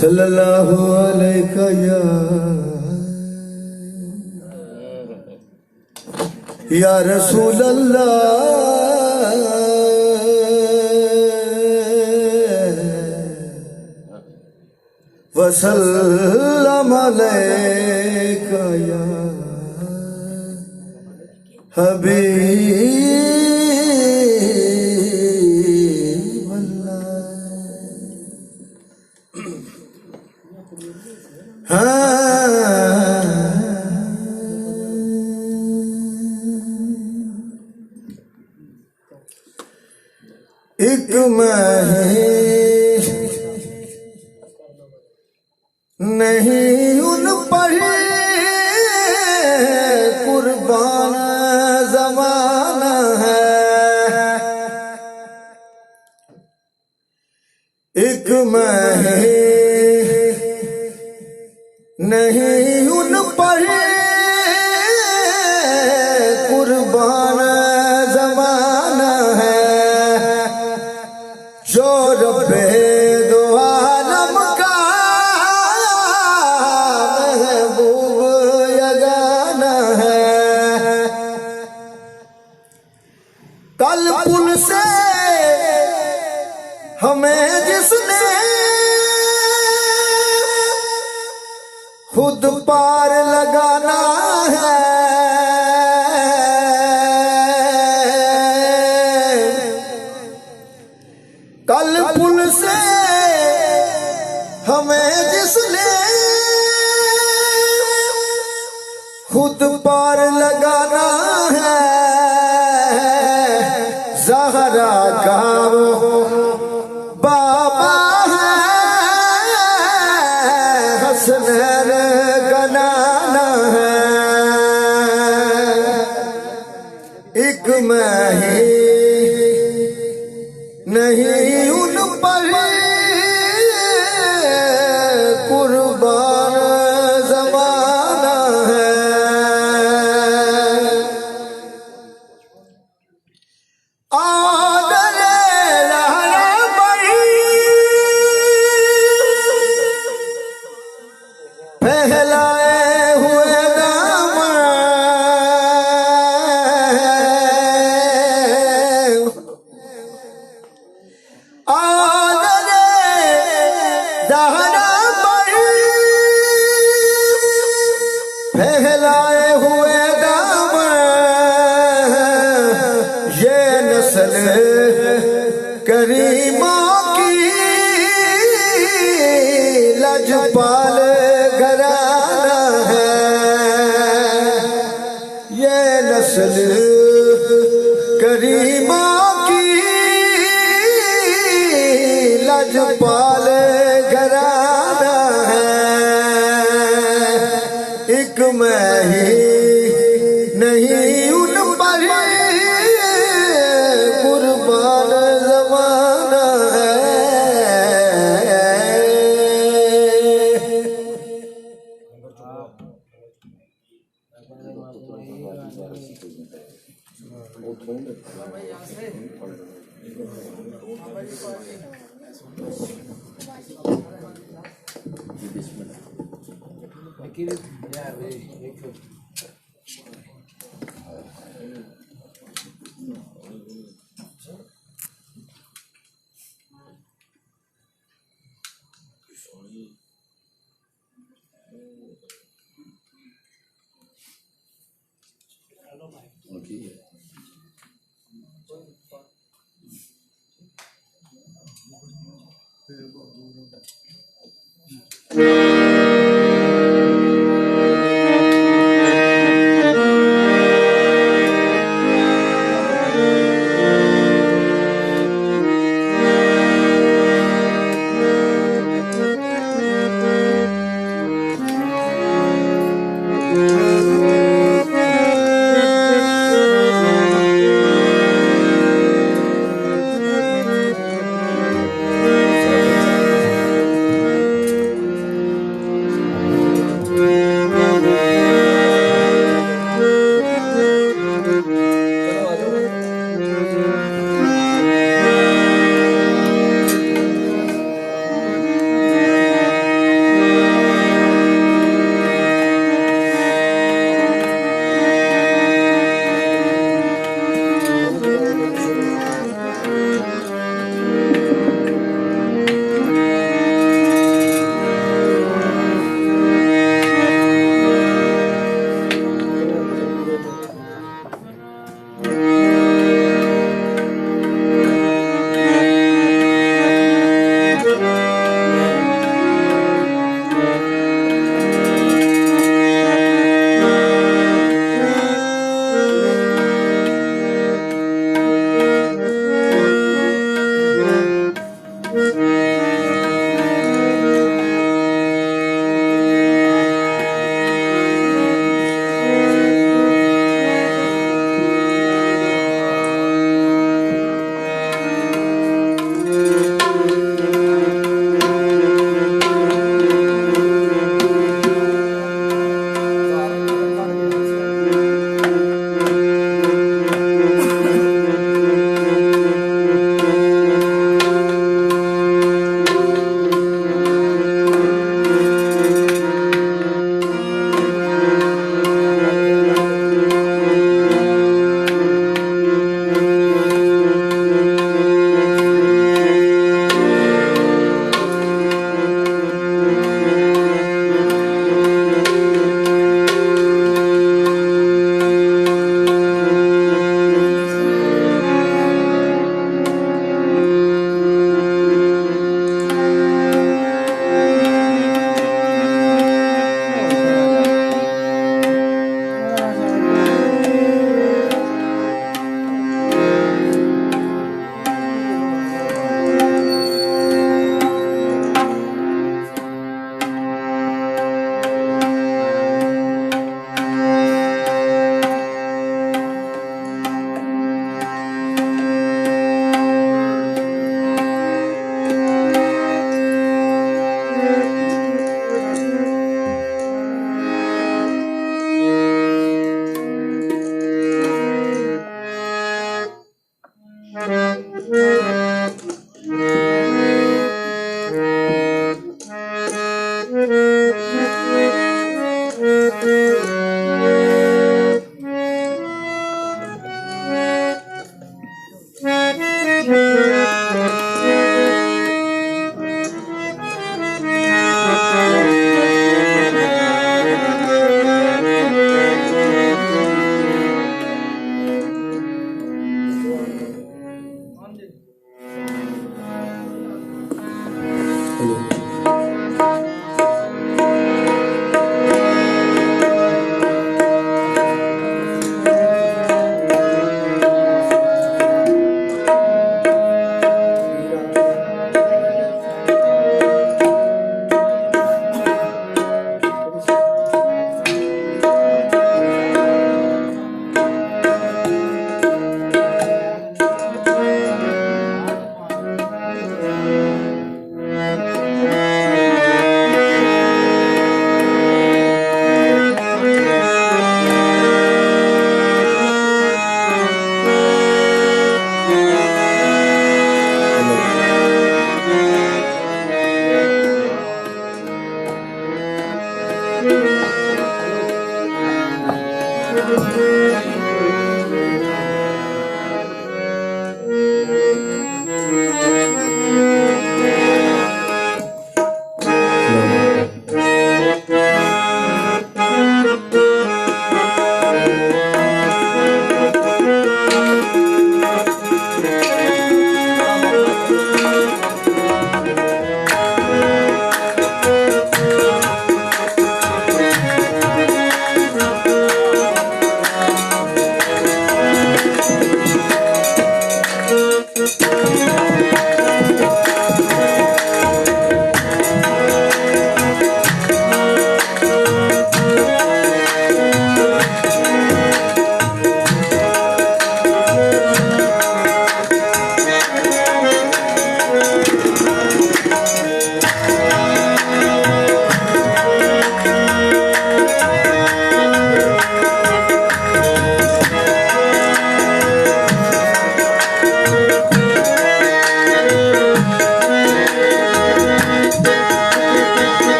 सल्लल्लाहु अलैका या रसूल अल्लाह वसल्लम अलैका या हबीब एक नहीं उन पर कुर्बान ज़माना है, एक नहीं उन पर कुर्बान ज़माना है, जो रब्बे दो आलम का महबूब यगाना है। कल पुल से हमें जिसने खुद पार लगाना है, कल पुल से हमें जिसने खुद पार लगाना है, ज़हरा का वो बाबा है, हसनैन का नाना है। एक नहीं उन पर कुर्बान ज़माना है। आदरे लहरा बड़ी फैलाए हुए दामन, फैलाए हुए दामन, ये नस्ल करीमों की लजपाल घराना है, ये नस्ल करीमों की लजपाल घराना है। एक नहीं उन पर कुर्बान ज़माना है। Okay.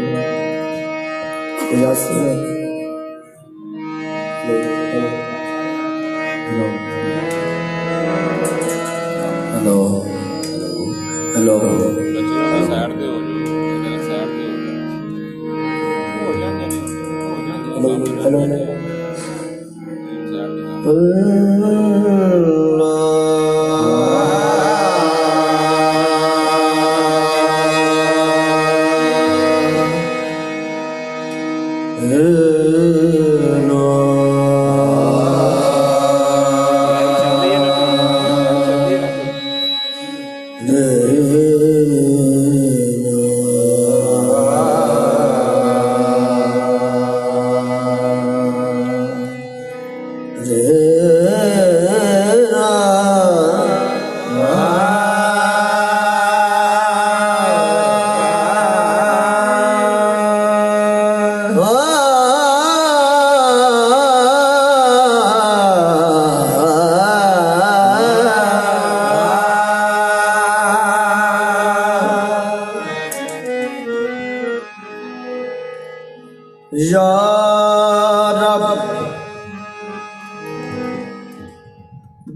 हेलो या रब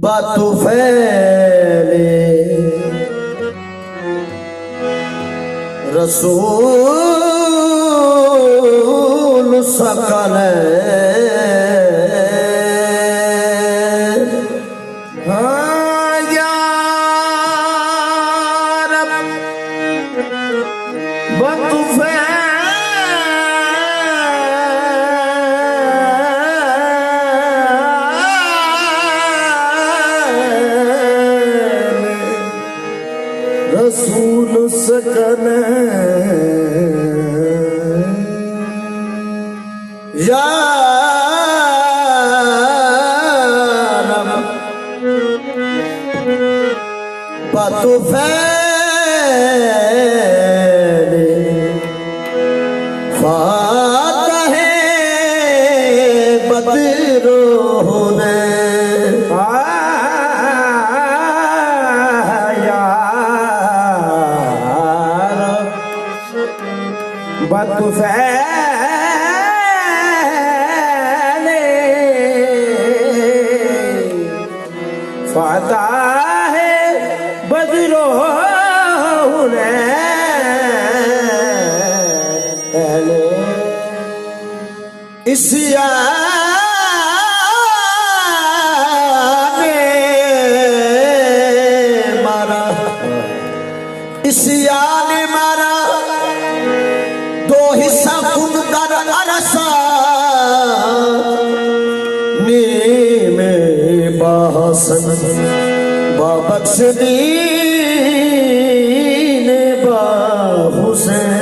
बातु फैले रसूल सकल या रब बातु रसूल सकन या रब बातु फैले फातहे बदरो ने बातु फैले फाता है बदरो ने इसिया मारा इसिया ने मारा दो हिस्सा खुद दर अरसा नीमे बाहसन बाबख्श दीन बाहुसैन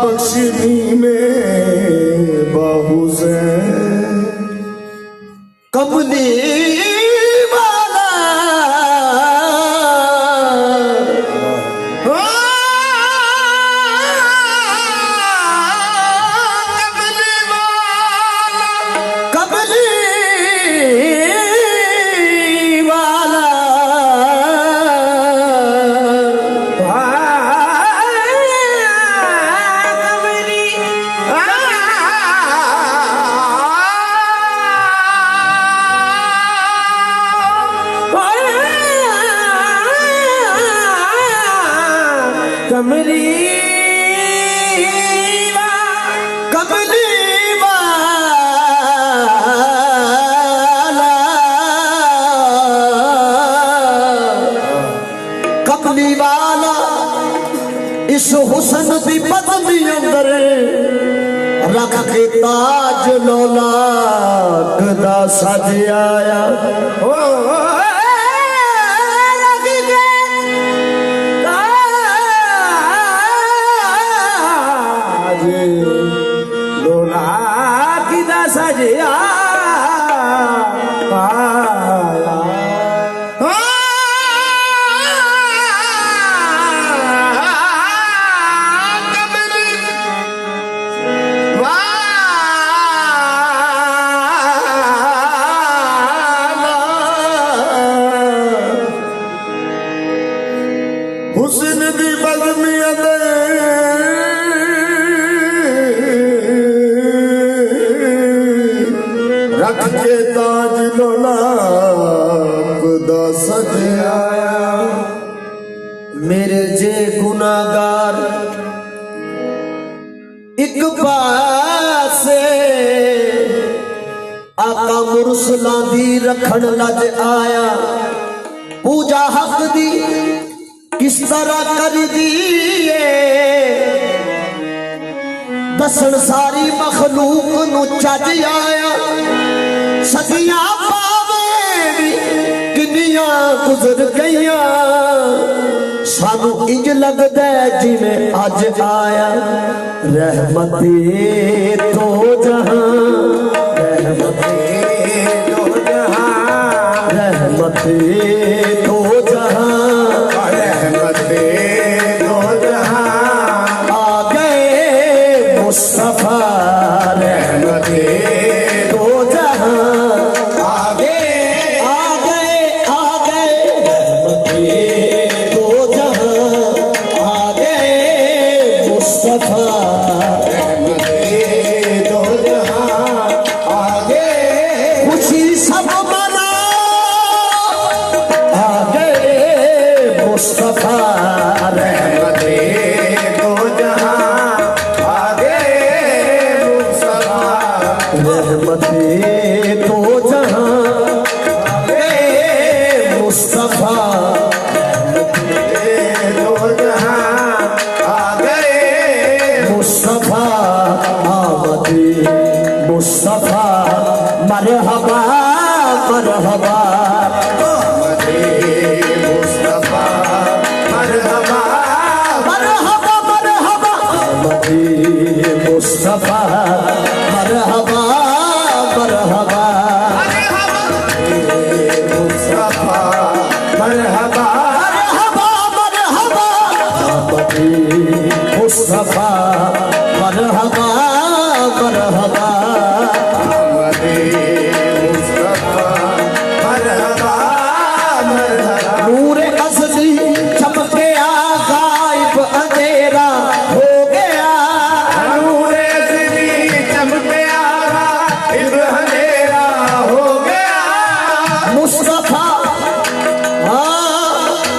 बख्शनी में बाहुसैन कमली वाला कमली वाला कमली वाला कमली वाला इस हुस्न दी बदली अंदर रख के ताज लौलाक दा सज आया लोला की दस सजिया आका मुरसला दी रखण लज आया पूजा हक दी किस तरह कर दिए दसन सारी मखलूक नू चज आया सदियां पावे किनिया गुजर गईया सानू इंज लगदा जिवें अज आया रहमते तो जहां रहमते तो जहां रहमते तो जहां रहमते तो जहां आ गए मुस्तफा रहमते तो जहां आ गए रहमते तो जहां आ गए मुस्तफा मुस्तफा रहमते दो जहां आगे मुस्तफा रहमते दो जहां आगे मुस्तफा रहमते दो जहां आगे मुस्तफा आमदे मुस्तफा मरहबा मरहबा मुस्तफा मरहबा मरहबा मुस्तफा मरहबा मरहबा मुस्तफा मरहबा मरहबा मुस्तफा मरहबा मरहबा नूर असली चमके गायब अंधेरा हो मुस्तफा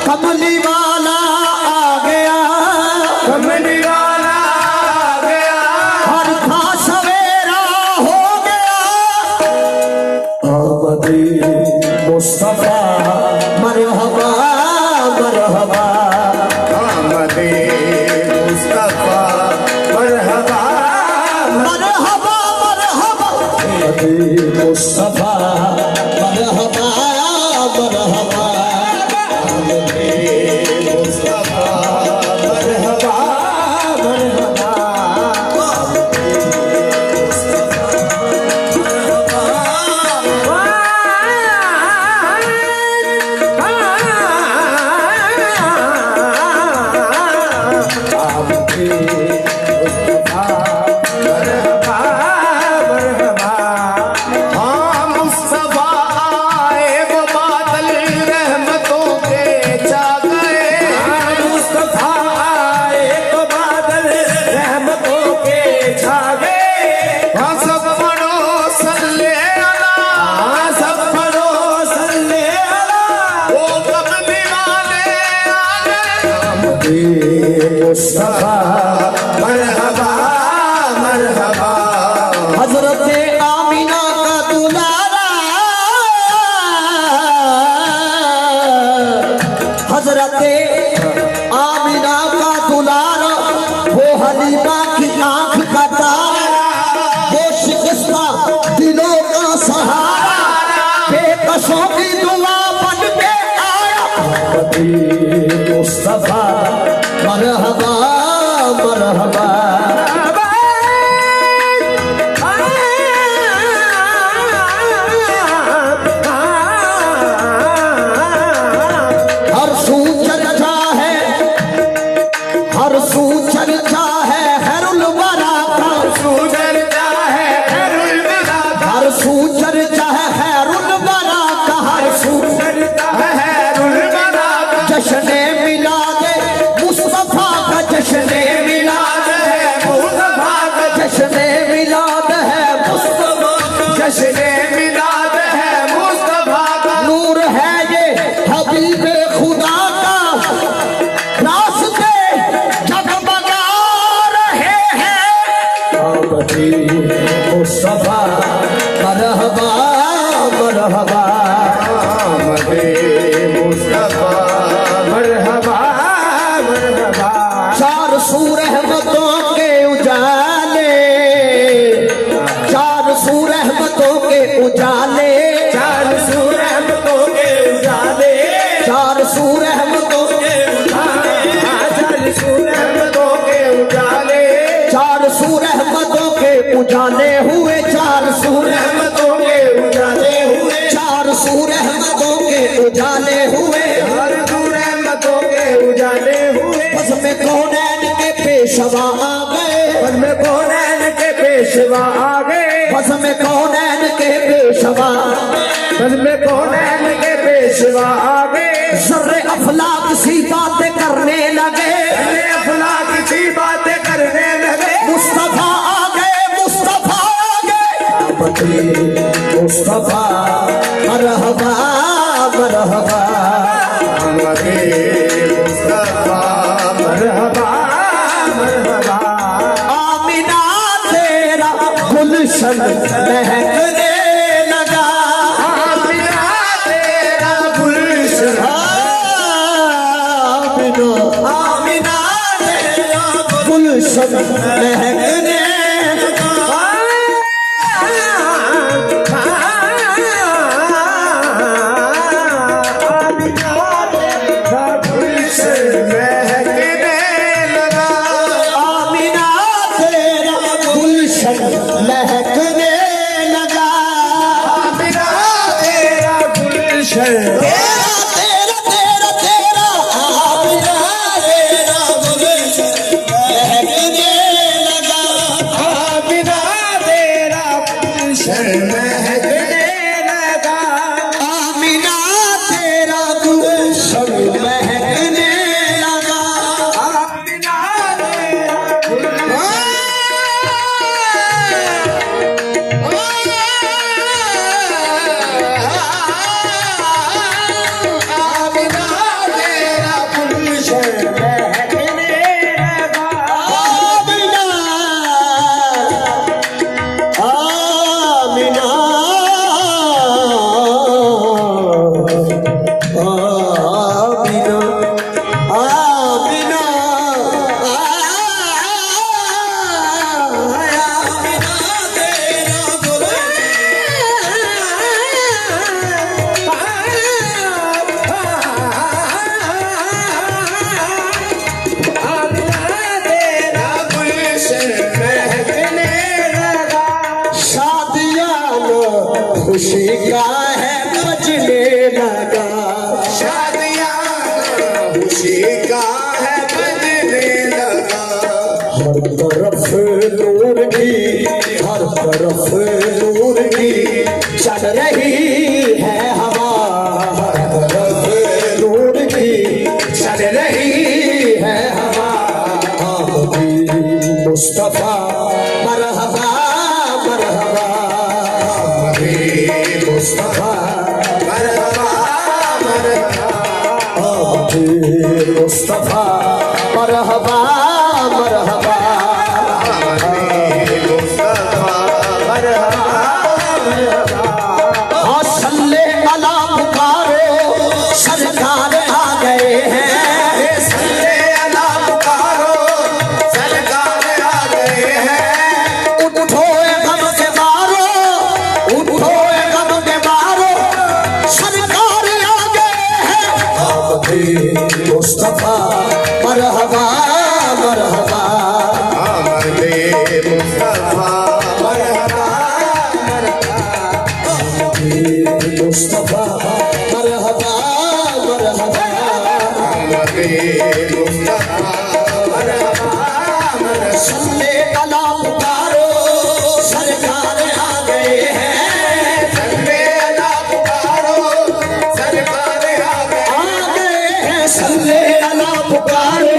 कमली वाला आ गया कमली वाला आ गया हर था सवेरा हो गया आमदे मुस्तफा मरहबा मरहबा आमदे मुस्तफा मरहबा मरहबा मरहबा आमदे मुस्तफा मरहबा मरहबा आमदे मुस्तफा मरहबा मरहबा आमदे मुस्तफा मरहबा मरहबा हाँ मुस्तफा आए वो बादल रहमतों के छा गए मुस्तफा आए वो बादल रहमतों के छा गए हाँ सब पढ़ो सल्ले अला हाँ सब पढ़ो सल्ले अला वो कमली वाले आ गए मुस्तफा मरहबा मरहबा हजरत आमीना का दुलारा हजरत आमीना का दुलारा वो हलीमा की आंख का तारा वो शिकस्ता दिलों का सहारा बेकसों की दुआ बन के आया मुस्तफा मरहबा मरहबा हर सूचन सिवा आगे जर्रे अफलाक सी बातें करने लगे, अफलाक सी बातें करने लगे। मुस्तफा आगे, मुस्तफा आगे, मुस्तफा मरहबा मरहबा, मुस्तफा मरहबा मरहबा। आमिना तेरा गुलशन महकने लगा, आमिना तेरा गुलशन, आमिना तेरा गुलशन महकने महकने लगा, तेरा तेरा गुलशन, तेरा तेरा तेरा तेरा आमिना तेरा गुलशन महकने लगा, आमिना तेरा गुलशन महकने लगा, आमिना तेरा गुलशन महकने लगा, आमिना तेरा गुलशन। खुशी का है बजने लगा, शादियाँ खुशी का है बजने लगा, हर तरफ नूर की, हर तरफ नूर की चल रही है हवा, हर तरफ नूर की चल रही है हवा, आमदी मुस्तफा मरहबा मरहबा, मुस्तफा मरहबा मरहबा, मुस्तफा मरहबा मरहबा, मुस्तफा मरहबा मरहबा। हाँ सल्ले अला पुकारो सरकार आ गए हैं, सल्ले अला पुकारो सरकार आ गए हैं, उठो गम के मारो, उठो गम के मारो सरकार आ गए हैं, मुस्तफा मरहबा मरहबा, मुस्तफा मरहबा मरहबा, मुस्तफा मरहबा मरहबा, मुस्तफा मरहबा मरहबा। सल्ले अला पुकारो सरकार आ गए हैं, सल्ले अला पुकारो सरकार आ गए हैं, सल्ले अला पुकारो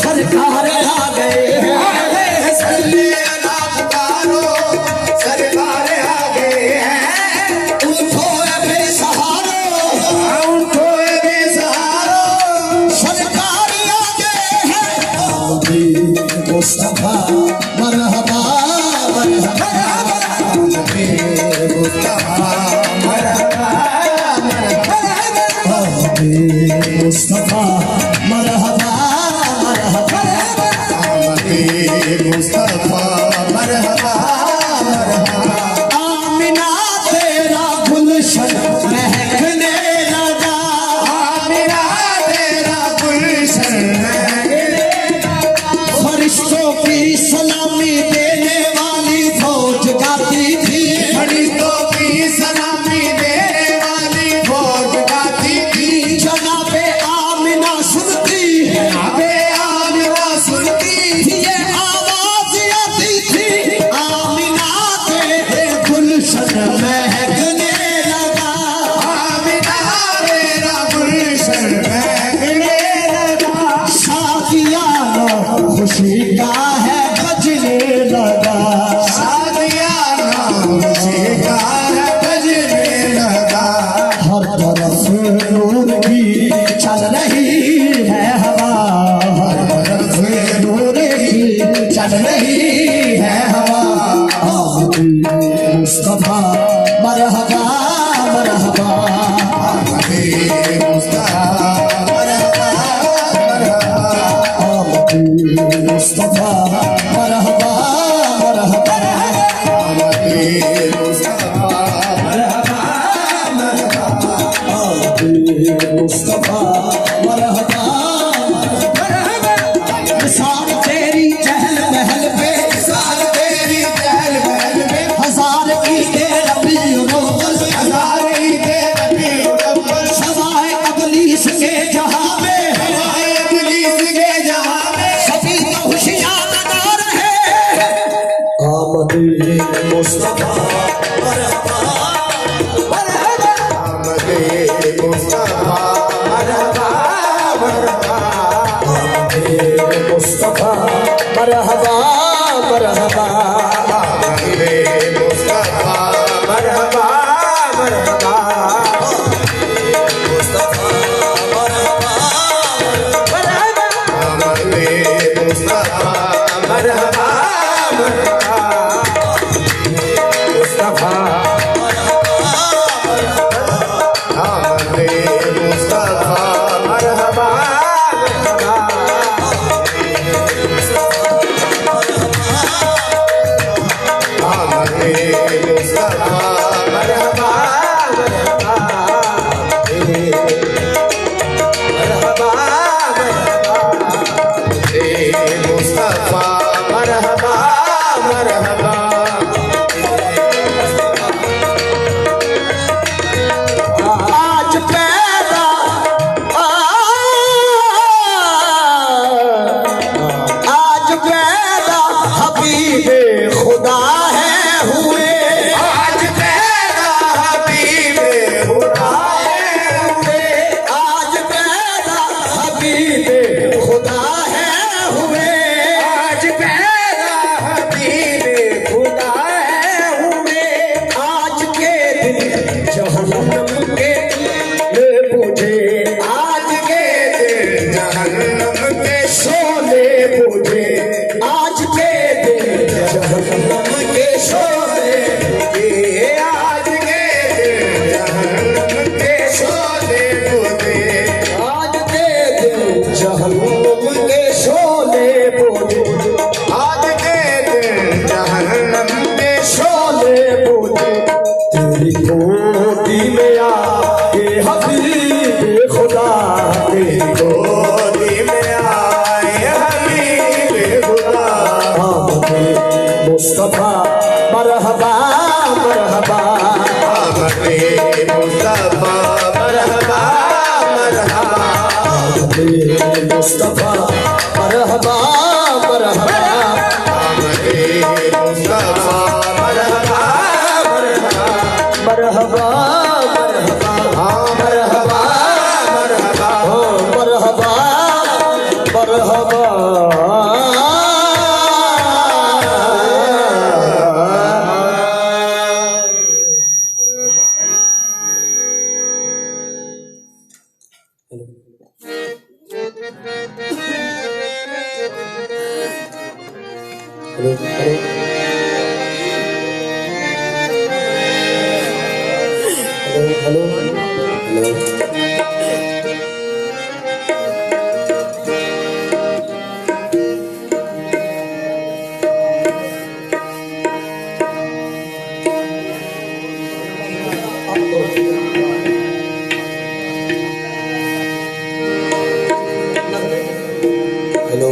सरकार आ गए हैं, हैं, सल्ले अला पुकारो सरकार आ गए हैं, उठो बेसहारो, उठो बेसहारो सरकार आ गए हैं, मुस्तफा मरहबा मरहबा, मुस्तफा मरहबा मरहबा, मुस्तफा मरहबा मरहबा, मुस्तफा मरहबा मरहबा। आमिना तेरा गुलशन महकने लगा, आमिना तेरा गुलशन महकने लगा, फरिश्तों की सलामी देने वाली फौज गाती थी, फरिश्तों की सलामी देने वाली फौज गाती थी, जना नूर की चल रही है हवा, हर तरफ नूर की चल रही है हवा। मुस्तफा मरहबा मरहबा, मुस्तफा मरहबा मरहबा, मुस्तफा मरहबा मरहबा, मुस्तफा मरहबा मरहबा, मुस्तफा मरहबा मरहबा। मिसाल तेरी चहल महल पे, मिसाल तेरी चहल पहल में, हजार ईदे रबीउल अव्वल, हजार ईदे रबीउल अव्वल, सवाए इब्लीस के जहां में, हवाए इब्लीस के जहां में, सभी तो होशियार लगा रहे। आमद मुस्तफा मरहबा मरहबा, आमदे मुस्तफा मरहबा मरहबा, मुस्तफा मरहबा मरहबा, आमदे मुस्तफा मरहबा मरहबा, मुस्तफा मरहबा मरहबा, आमदे मुस्तफा मरहबा मरहबा, मुस्तफा आमदे मुस्तफा मरहबा मरहबा, आमदे मुस्तफा मरहबा मरहबा, मरहबा मरहबा, मुस्तफा मरहबा मरहबा, आज पैदा आज पैदा हबीबे खुदा है हुए, आज पैदा हबीबे खुदा है हुए, आज पैदा हबीबे खुदा है हुए, आज पैदा हबीबे खुदा है हुए, आज के दिन जहन्नम के ले बुझे, आज के दिन जहन्नम के शोले बुझे, आज के दिन जहन्नम के शोले, ये आज के दिन जहन्नम के शोले बुझे, आज के दिन जहन्नम के शोले बुझे, आज के दिन जहन्नम के शोले बुझे। तेरी गोदी में आके हबीबे खुदा, तेरी गोदी में आए हबीबे खुदा, आमदे मुस्तफा मरहबा मरहबा, आमदे मुस्तफा मरहबा मरहबा, आमदे मुस्तफा मरहबा मरहबा, आमदे मुस्तफा मरहबा मरहबा, मरहबा मरहबा, हाँ मरहबा मरहबा, मरहबा मरहबा। Hello hello hello hello hello, hello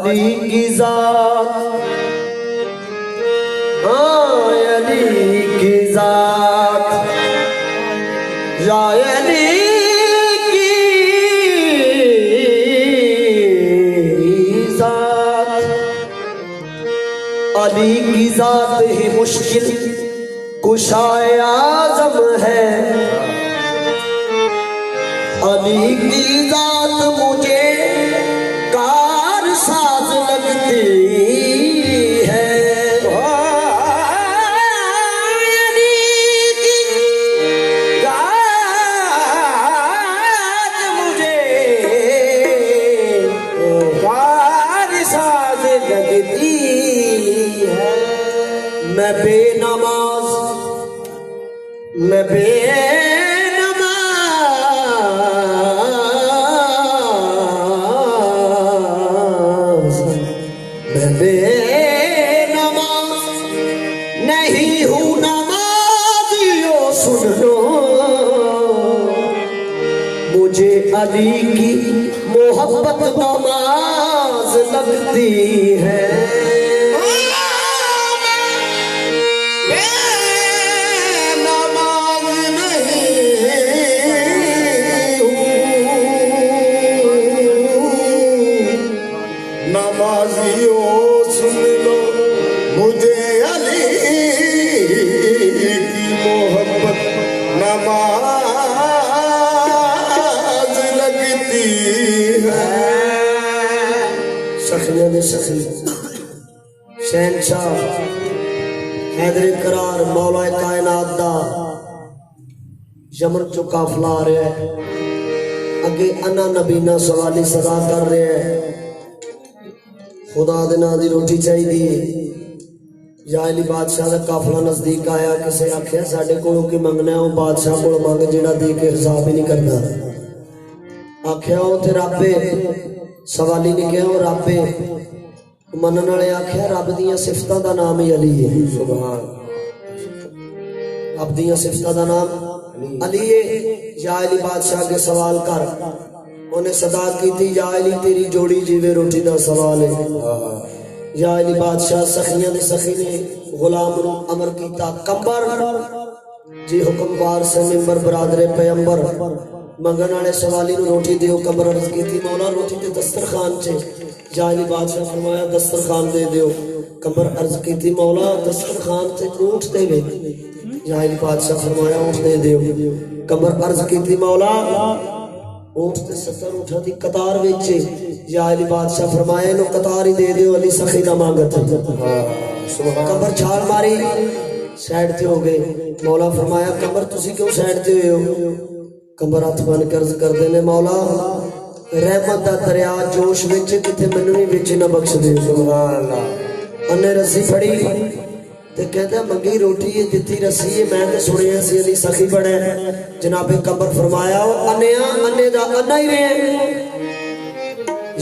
Ali की जात, हाँ अली की जात, या अली की जात, अली की जात ही मुश्किल कुशाए आज़म है। अली की जात मुझे कारसाज लगती है। अली की जात मुझे कारसाज लगती है। मैं बेनमाज, मैं बेनमाज, मैं बेनमाज नहीं हूँ नमाजियो सुन लो, मुझे अली की मोहब्बत नमाज लगती है। नमाजियों सुन लो, मुझे अली की मोहब्बत नमाज लगती है। सखिया ने सखी शहनशाह हैदर करार मौला कायनात दा यमन चो काफला आ रहा है। अगे अन्ना नबीना सवाली सदा कर रहे हैं। खुदा दे नां दी रोटी चाहिए। जायली बादशाह का काफला नजदीक आया। किसे आख्या साडे कोलों की मंगना है, वो बादशाह को मंग जेड़ा दे के हिसाब ही नहीं करता। आख्या वो ते रब्बे, सवाली ने कहा वो रब्बे। मनन वाले आख्या रब दियां सिफतां दा नाम ही अली है। सुभान, रब दियां सिफतां दा नाम अली है। जायली बादशाह के सवाल कर, उन्हें सदा की थी या अली तेरी जोड़ी जीवे रोटी का सवाल है। या अली बादशाह सखियां दे सखी ने गुलाम नूं अमर कीता, कंबर जी हुक्मवार से मिंबर बरादरे पैगंबर मंगन वाले सवाली नूं रोटी दियो। कंबर अर्ज कीती मौला रोटी ते दस्तरखान च। या अली बादशाह फरमाया दस्तरखान दे दियो। कंबर अर्ज कीती मौला दस्तरखान ते ऊंट दे वे। या अली बादशाह फरमाया ऊंट दे दियो। कंबर अर्ज कीती मौला ऊंट ते 70 ऊंटां दी कतार विच। या अली बादशाह फरमाया नो कतार ही दे दियो, अली सखी दा मांगत। कंबर छाल मारी, साइड ते हो गए। मौला फरमाया कंबर तुसी क्यों साइड ते हो? कंबर हथ बन के अर्ज करदे ने मौला रहमत दा दरिया जोश विच किते मैनूं भी विच ना बख्श दे। सुभान अल्लाह। अन्ने रस्सी फड़ी ते कहता मंगी रोटी है दिती रस्सी है। मैं तो सुनिया सी अली सखी बने। जनाबे कंबर फरमाया अन्ने दा अन्ना ही रहे।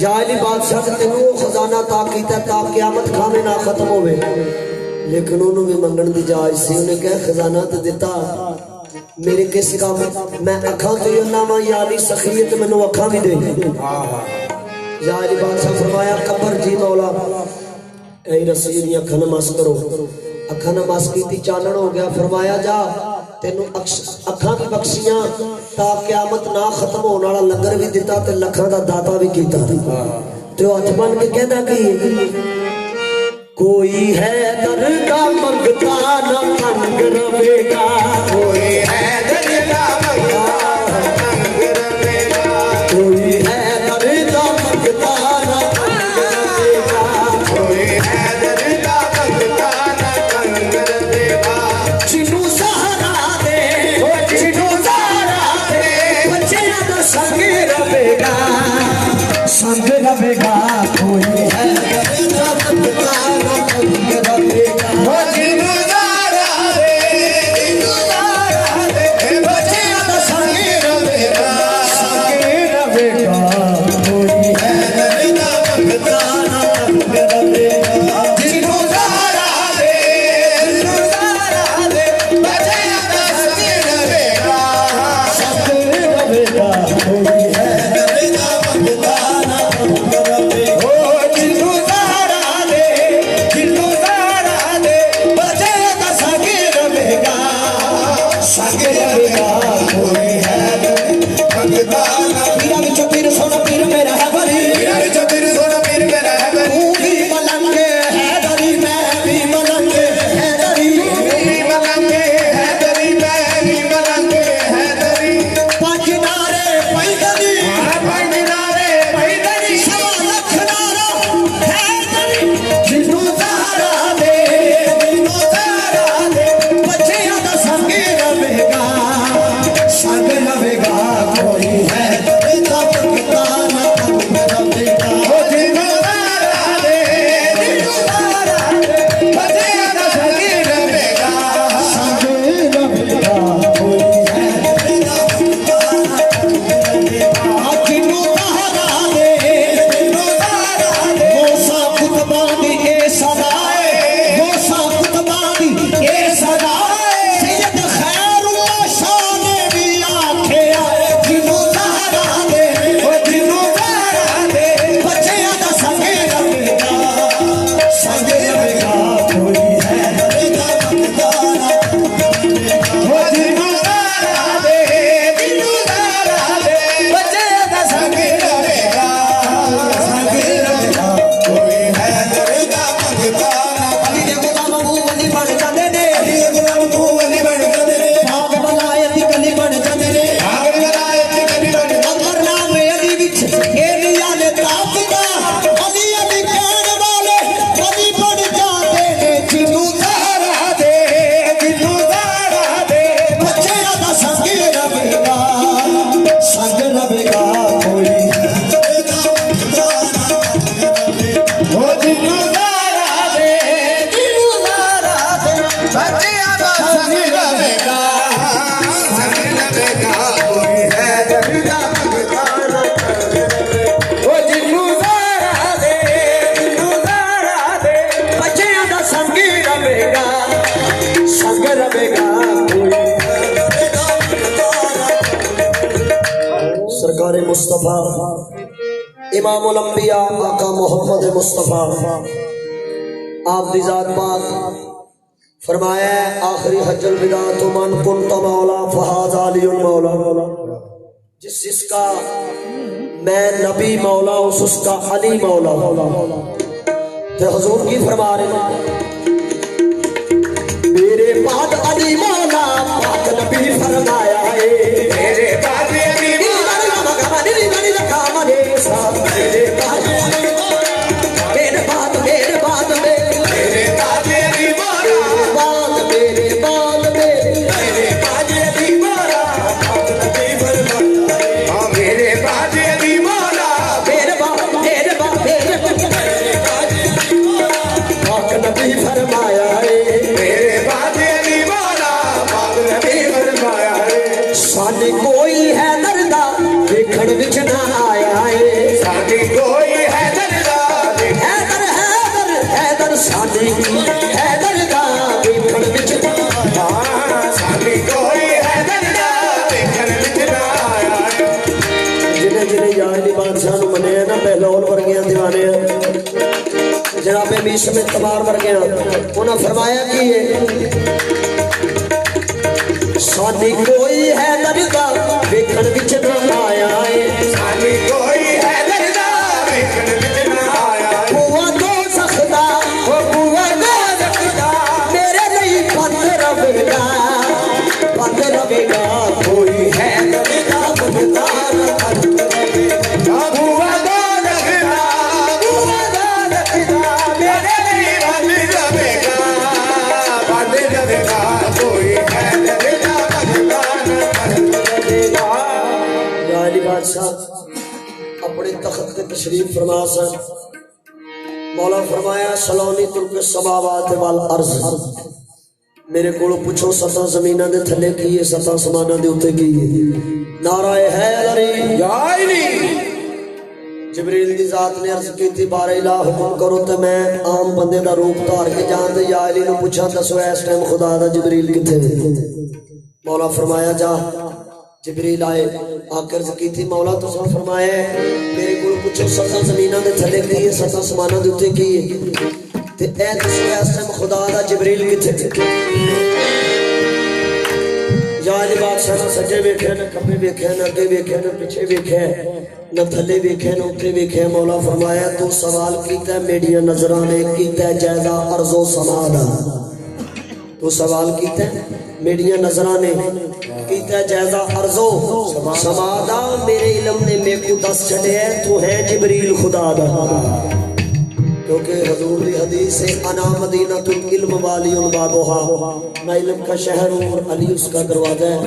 या अली बादशाह ने तेनू वो खजाना ता कीता ता क़यामत खामे ना खत्म होवे। लेकिन उन्होंने भी मंगण दी जायज सी। उन्हें कहा खजाना तो दिता मेरे किस काम, मैं अखा तो ना वा या अली सखी है तो मैनू अखा भी दे। या अली बादशाह फरमाया कंबर जी मौला ऐ रस्सी दी अखा नमाज करो। अखा नमाज की चानन हो गया। फरमाया जा तेनू अखा भी बख्शियां ता क़यामत ना खत्म होने वाला लंगर भी दिता ते लखां दा दाता भी कीता। ते हथ बन के कहदा कि कोई है दर का मंगता न तंग रवेगा। कोई है दर का मंगता तंग रवेगा। कोई है दर का मंगता न तंग रवेगा। कोई है दर का मंगता तंग रवेगा। जिन्नू सहारा दे, जिन्नू सहारा दे, बच्चियां दा संग रवेगा, संग रवेगा। कोई है दर का मंगता न तंग रवेगा। जिन्नू सहारा दे, जिन्नू मुस्तफा इमामुल अंबिया आका मोहम्मद मुस्तफा आप दी जात पाक फरमाया आखिरी हज्जुल विदा तो मन कुंत मौला फहाज़ अलीउल मौला जिसका मैं नबी मौला उसका अली मौला तो हुजूर की फरमा रहे मेरे बाद अली मौला पाक नबी फरमाया है मेरे बाद अली मौला मेरे बाद मेरे बाद मेरे बाद मेरे बाद अली मौला मेरे बाद मेरे बाद अली मौला हाँ मेरे बाद अली मौला मेरे बाद पाक नबी फरमाया है मेरे बाद अली मौला पाक नबी फरमाया है साने कोई है दर्दा देखण विच ना आया है साडी कोई है दरदा हैदर हैदर हैदर साने हैदर दा देखण विच ना हाँ साडी कोई है दरदा देखण विच ना आया जिन्हें जिन्हें यानी बादशाह नु मने ना बहलोल वर्गियां दीवाने जनाब मीशम तबार वर्गियां उन्हें फरमाया कि सानी कोई है दर्दा देखण विच ना आया है साडी कोई है दरदा देखण विच ना आया बुआ तो सखदा ओ बुआ तो सखदा मेरे लिए बंद रवेगा कोई है दर्दा बंदा बुआ दो रखदा मेरे लिए बंद रवेगा कोई है दरदा या अली बादशाह अपने तख्त पे तशरीफ फरमा सन मौला फरमाया सलोनी तुर्क समावात वाल अर्ज मेरे को पूछो सता जमीना दे थले की है सता समाना दे उत्ते की है नाराए हैदरी जिब्रील दी जात ने अर्ज की थी बारे इला हुक्म करो ते मैं आम बंदे दा रूप धार के जान दे या अली नु पूछा दसो इस टाइम खुदा दा जिब्रील किथे मौला फरमाया जा जिब्रील आए आकर की थी मौला तो फरमाया मेरे को पूछो सता जमीना दे थले की है सता समाना दे उत्ते की है ते ए दसो इस टाइम खुदा दा जिब्रील किथे या अली बादशाह ने सज्जे वेखे न खब्बे वेखे न अगे वेखे न पीछे वेखे न थले वेखे न उत्ते वेखे मौला फरमाया तू सवाल कीता मेरिया नजरां ने कीता जायजा अर्जो समादा तू सवाल कीता मेरिया नजरां ने कीता जायजा अर्जो समादा मेरे इल्म ने मेरे को दस छड़े तू है जिब्रील खुदा दा क्योंकि हजूर की हदीस से अना मदीनतुल इल्म वालियुन बाबुहा मैं इल्म का शहर हूँ और अली उसका दरवाजा है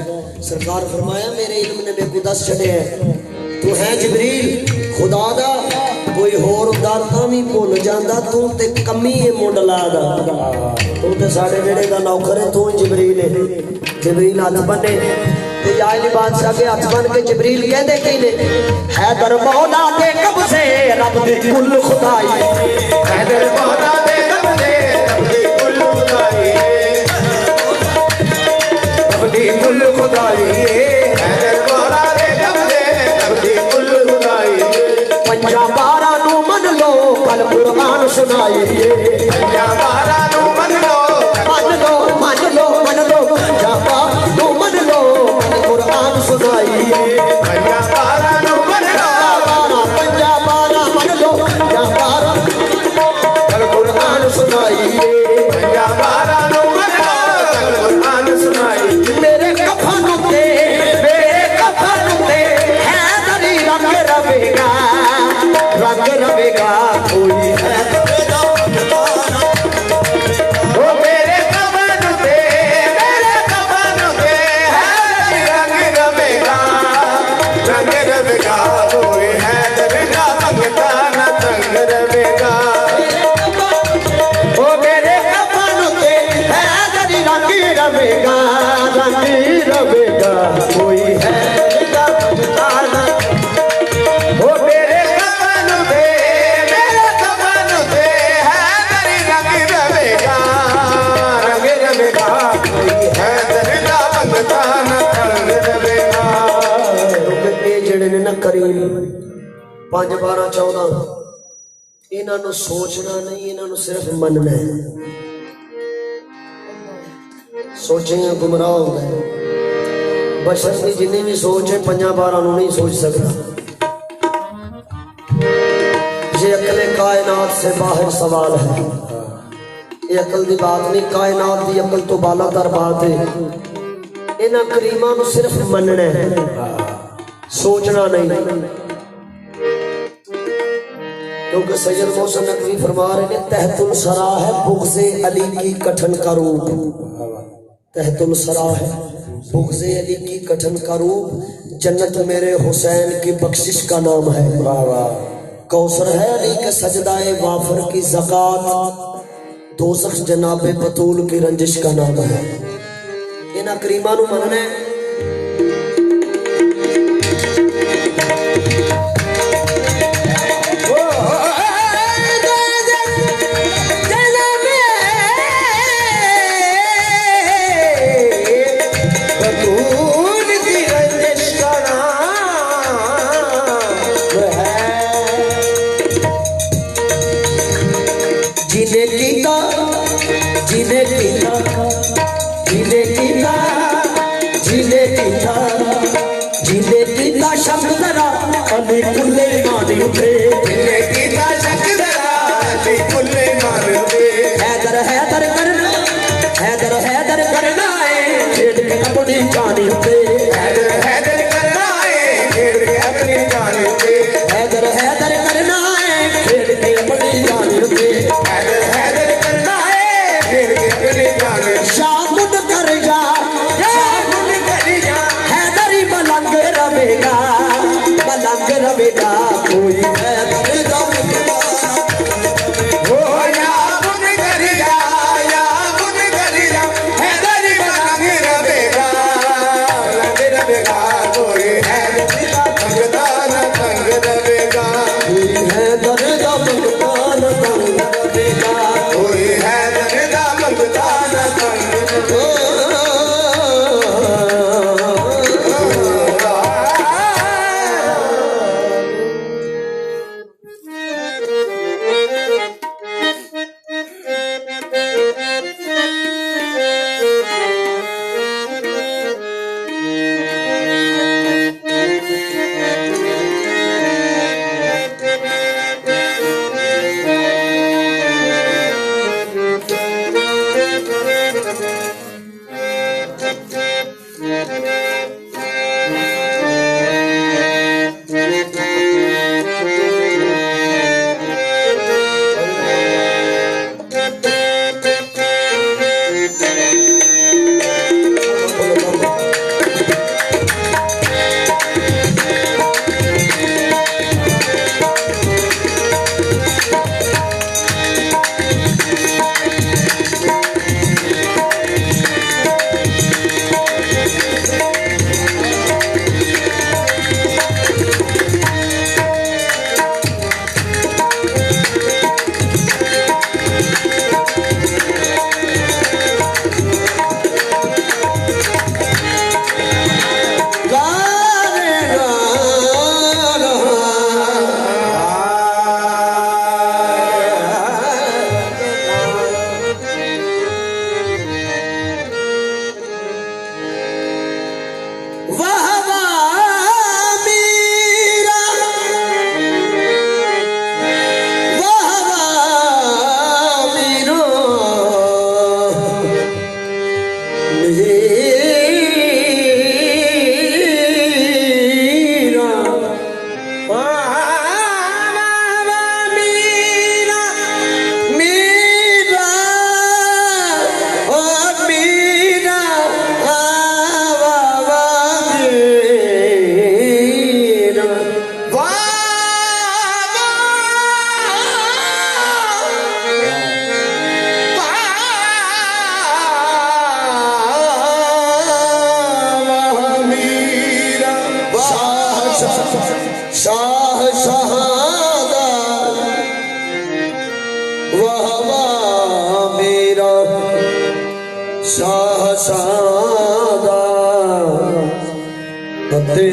सरकार फरमाया मेरे इल्म ने मेरे को दस छड़े है तू है जिब्रील खुदा दा कोई होर दाता भी भुल जांदा तू ते कमी है मुंडला दा तू ते साडे नेड़े दा नौकर है तू जिब्रील है जिब्रील हाथ बने ते या अली बादशाह के हाथ बन के जिब्रील कहंदे की ने हैदर मौला दे कब्जे रब दी कुल खुदाई हैदर मौला दे कब्जे रब दी कुल खुदाई रब दी कुल खुदाई हैदर मौला दे कब्जे रब दी कुल खुदाई पंजा बारा नु मन लो कल कुरान सुनाई पंजा बारा नु मन लो पंजा बारा नु मन लो कल कुरान सुनाई पंजा बारा नु मन लो पंजा बारा मन लो पंजा बारा कल कुरान सुनाई पंजा बारा नु मन लो कल कुरान सुनाई मेरे कफन पे हैदरी रंग रवेगा कोई है ओ मेरे कफन पे हैदरी रंग रवेगा कोई है दरदा मंगता न तंग रवेगा ओ मेरे कफन पे हैदरी रंग रवेगा कोई है ओ मेरे कफन पे हैदरी रंग रवेगा कोई है दरदा मंगता न तंग रवेगा जेड़े ने ना करीम 5 12 14 इन्हों सोचना नहीं, इन्हों सिर्फ मनना है। सोचेंगे गुमराह हो गए। बशर की जिन्नी भी सोच है 5 12 नहीं सोच सकता। ये अकले कायनात से बाहर सवाल है। ये अकल की बात नहीं, कायनात की अकल तो बालातर बात है। इन्होंने करीमा सिर्फ मनना है, सोचना नहीं। क्योंकि सैयद मोहसिन नकवी फरमा रहे हैं तहतुल सरा है बुग़्ज़े अली की कठिन का रूप। तहतुल सरा है बुग़्ज़े अली की कठिन का रूप। जन्नत मेरे हुसैन की बख्शिश का नाम है। कौसर है अली के सजदाए वाफर की ज़कात। दोज़ख जनाबे बतूल की रंजिश का नाम है। इन्हां करीमां नूं मनना है।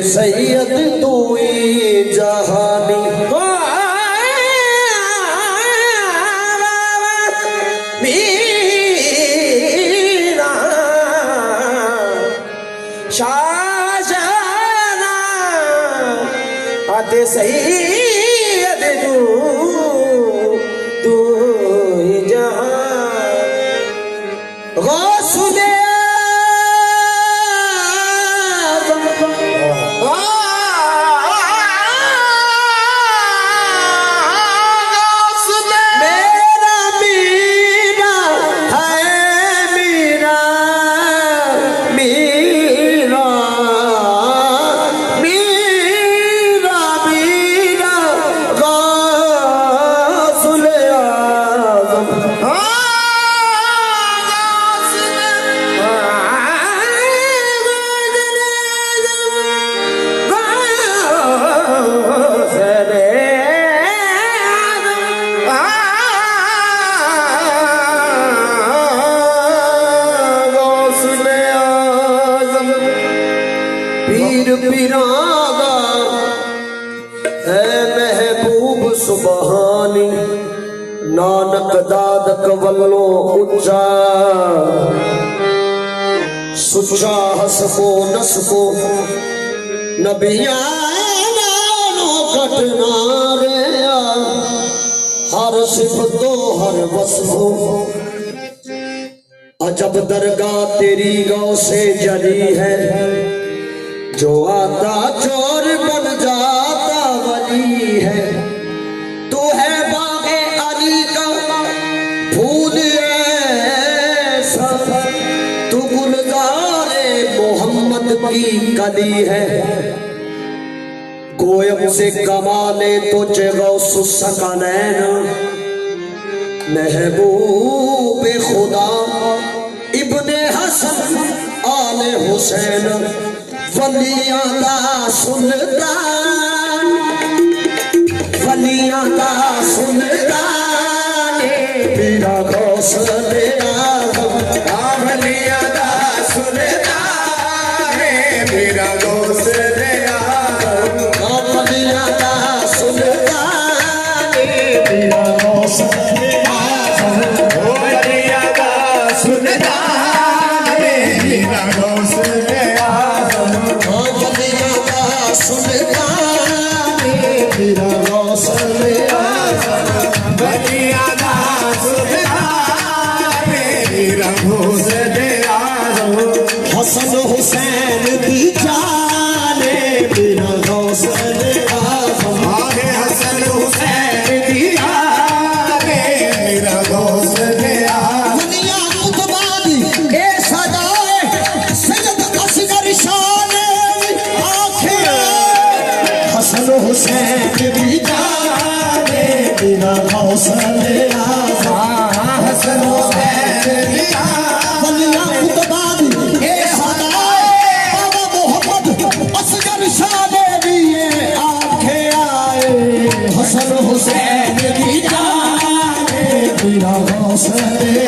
सैयद तू जहानी शाहजहां आते सईद तू ही जहां गौसुल पीर पीरागा है महबूब सुबहानी नानक दादक वल्लो उच्चा सुच्चा हसको नसको नबिया नानो घटना रे हर सिफतो हर वसफो अजब दरगाह तेरी गौ से जरी है जो आता चोर बन जाता वली है तू है बागे अली का फूल ऐसा तू गुलजारे मोहम्मद की कली है गोयम से कमाले तुझे गौसु सकनैन महबूब खुदा इब्ने हसन आले हुसैन वलियां दा सुल्तान पीरा गौसले आज़म वलियां दा सुल्तान पीरा गौसले आज़म वलियां दा सुल्तान पीरा गौसले आज़म वलियां दा सुल्तान पीरा गौसले पीरा गौसले वलियां दा सुल्तान पीरा गौसले हसन हुसैन की जाने पीरा गौसले हसन हुसैन की जाने पीरा गौसले दुनिया कुतबादी ए सदाए सैयद असगर शान आखिर हसन हुसैन की जाने पीरा गौसले हसन हुसैन की दुनिया कुतबादी ए सदाए बाबा मोहम्मद असगर शान भी आखे आए हसन हुसैन की जाने पीरा गौसले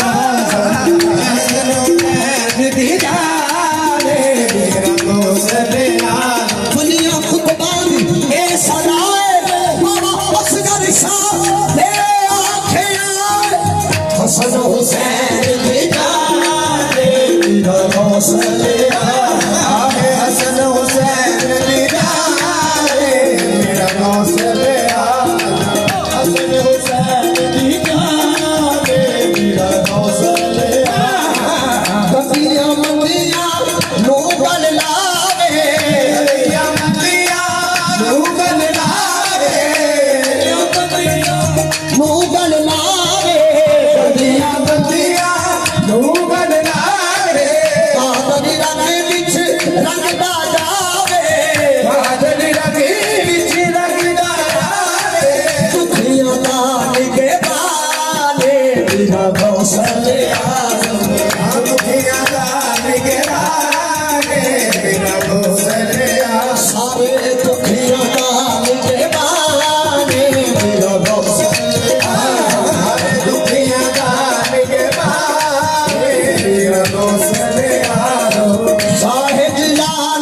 दुनिया खुतबानी ए सदाए बाबा असगर शाह ले आखे आए हसन हुसैन की जाने पीरा गौसले हसन हुसैन की जाने पीरा गौसले हसन हुसैन की जाने पीरा गौसले कतिया मंदिया लोगल लावे मुगल लावे मुगल लावे कतिया बंदिया मुगल लावे बादल रंग बिच रंगदा जावे बादल रंगी बिच रंगदा जावे दुखिया दान के बाले पीरा गौसले आज़म दुखिया दान के रागे पीरा गौसले सारे दुखिया दान के बाले पीरा गौसले दुखिया दान के बारे पीरा गौसले साहिब लाल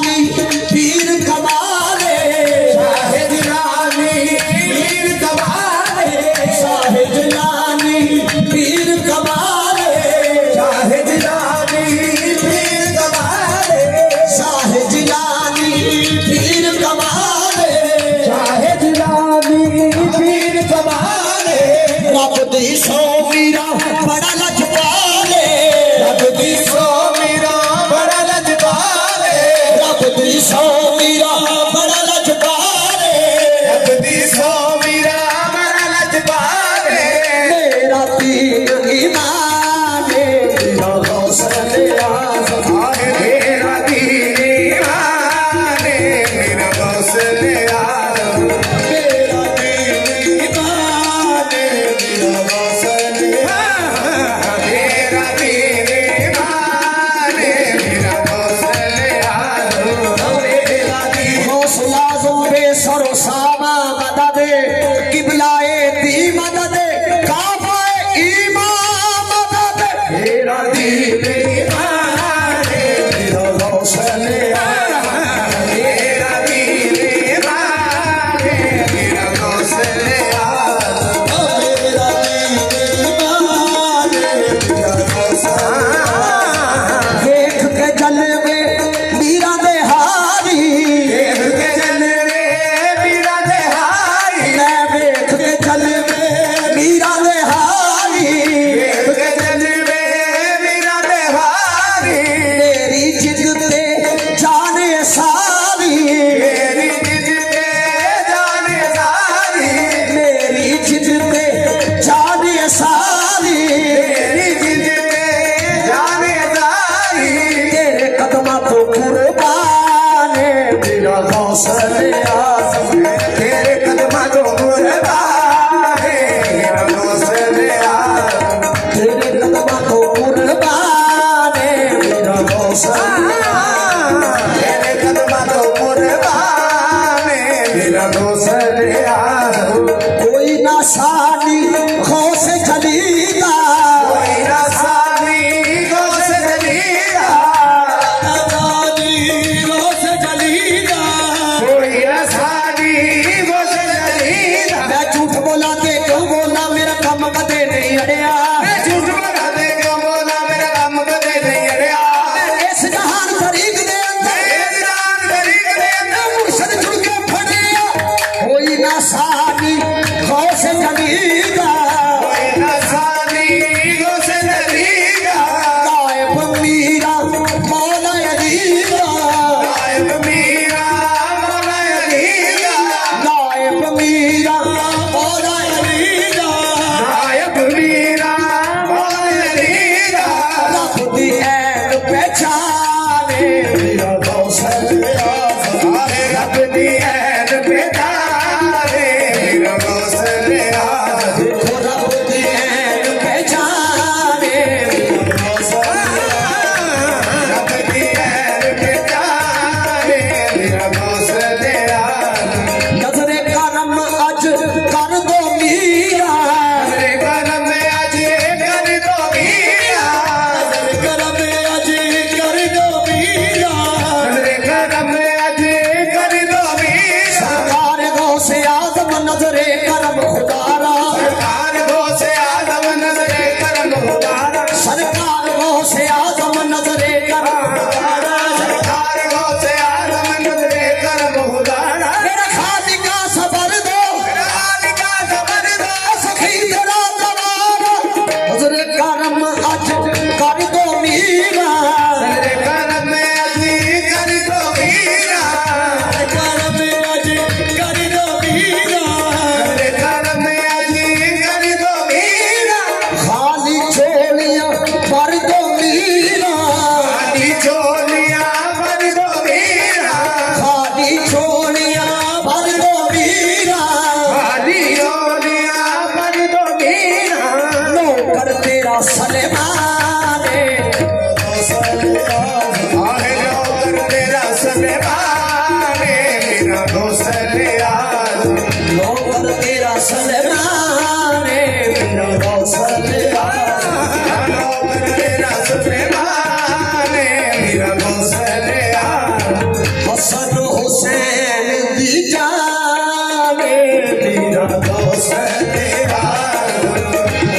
हसन हुसैन दी जाने मेरा दोस्त तेरा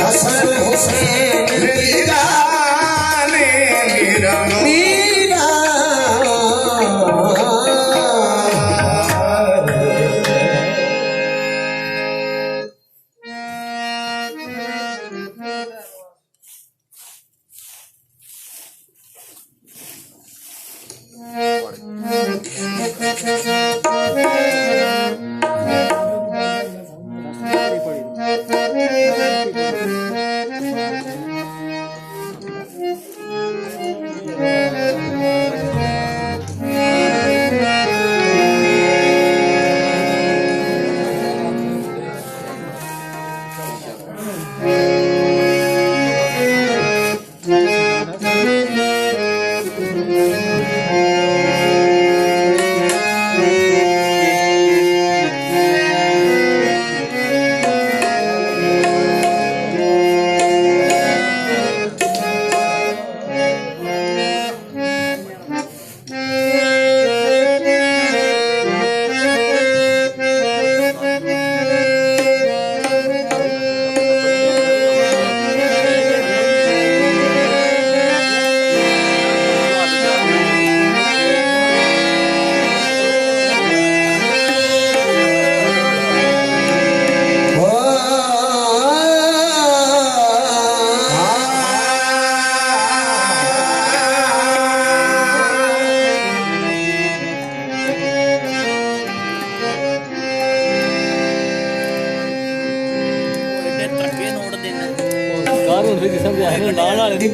हसन हुसैन दी जाने मेरा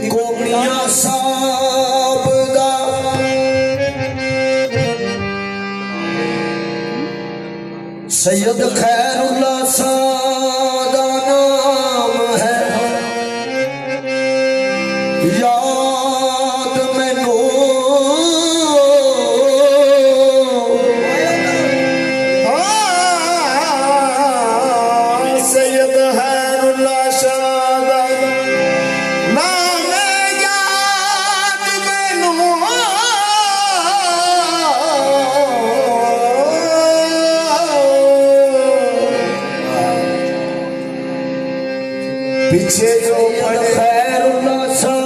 कोमिया साहब दा सैयद खैरुल्लाह शाह दा नाम है याद मैनू सैयद खैरुल्लाह शाह दा पीछे जो पड़े खैरुल्लाह शाह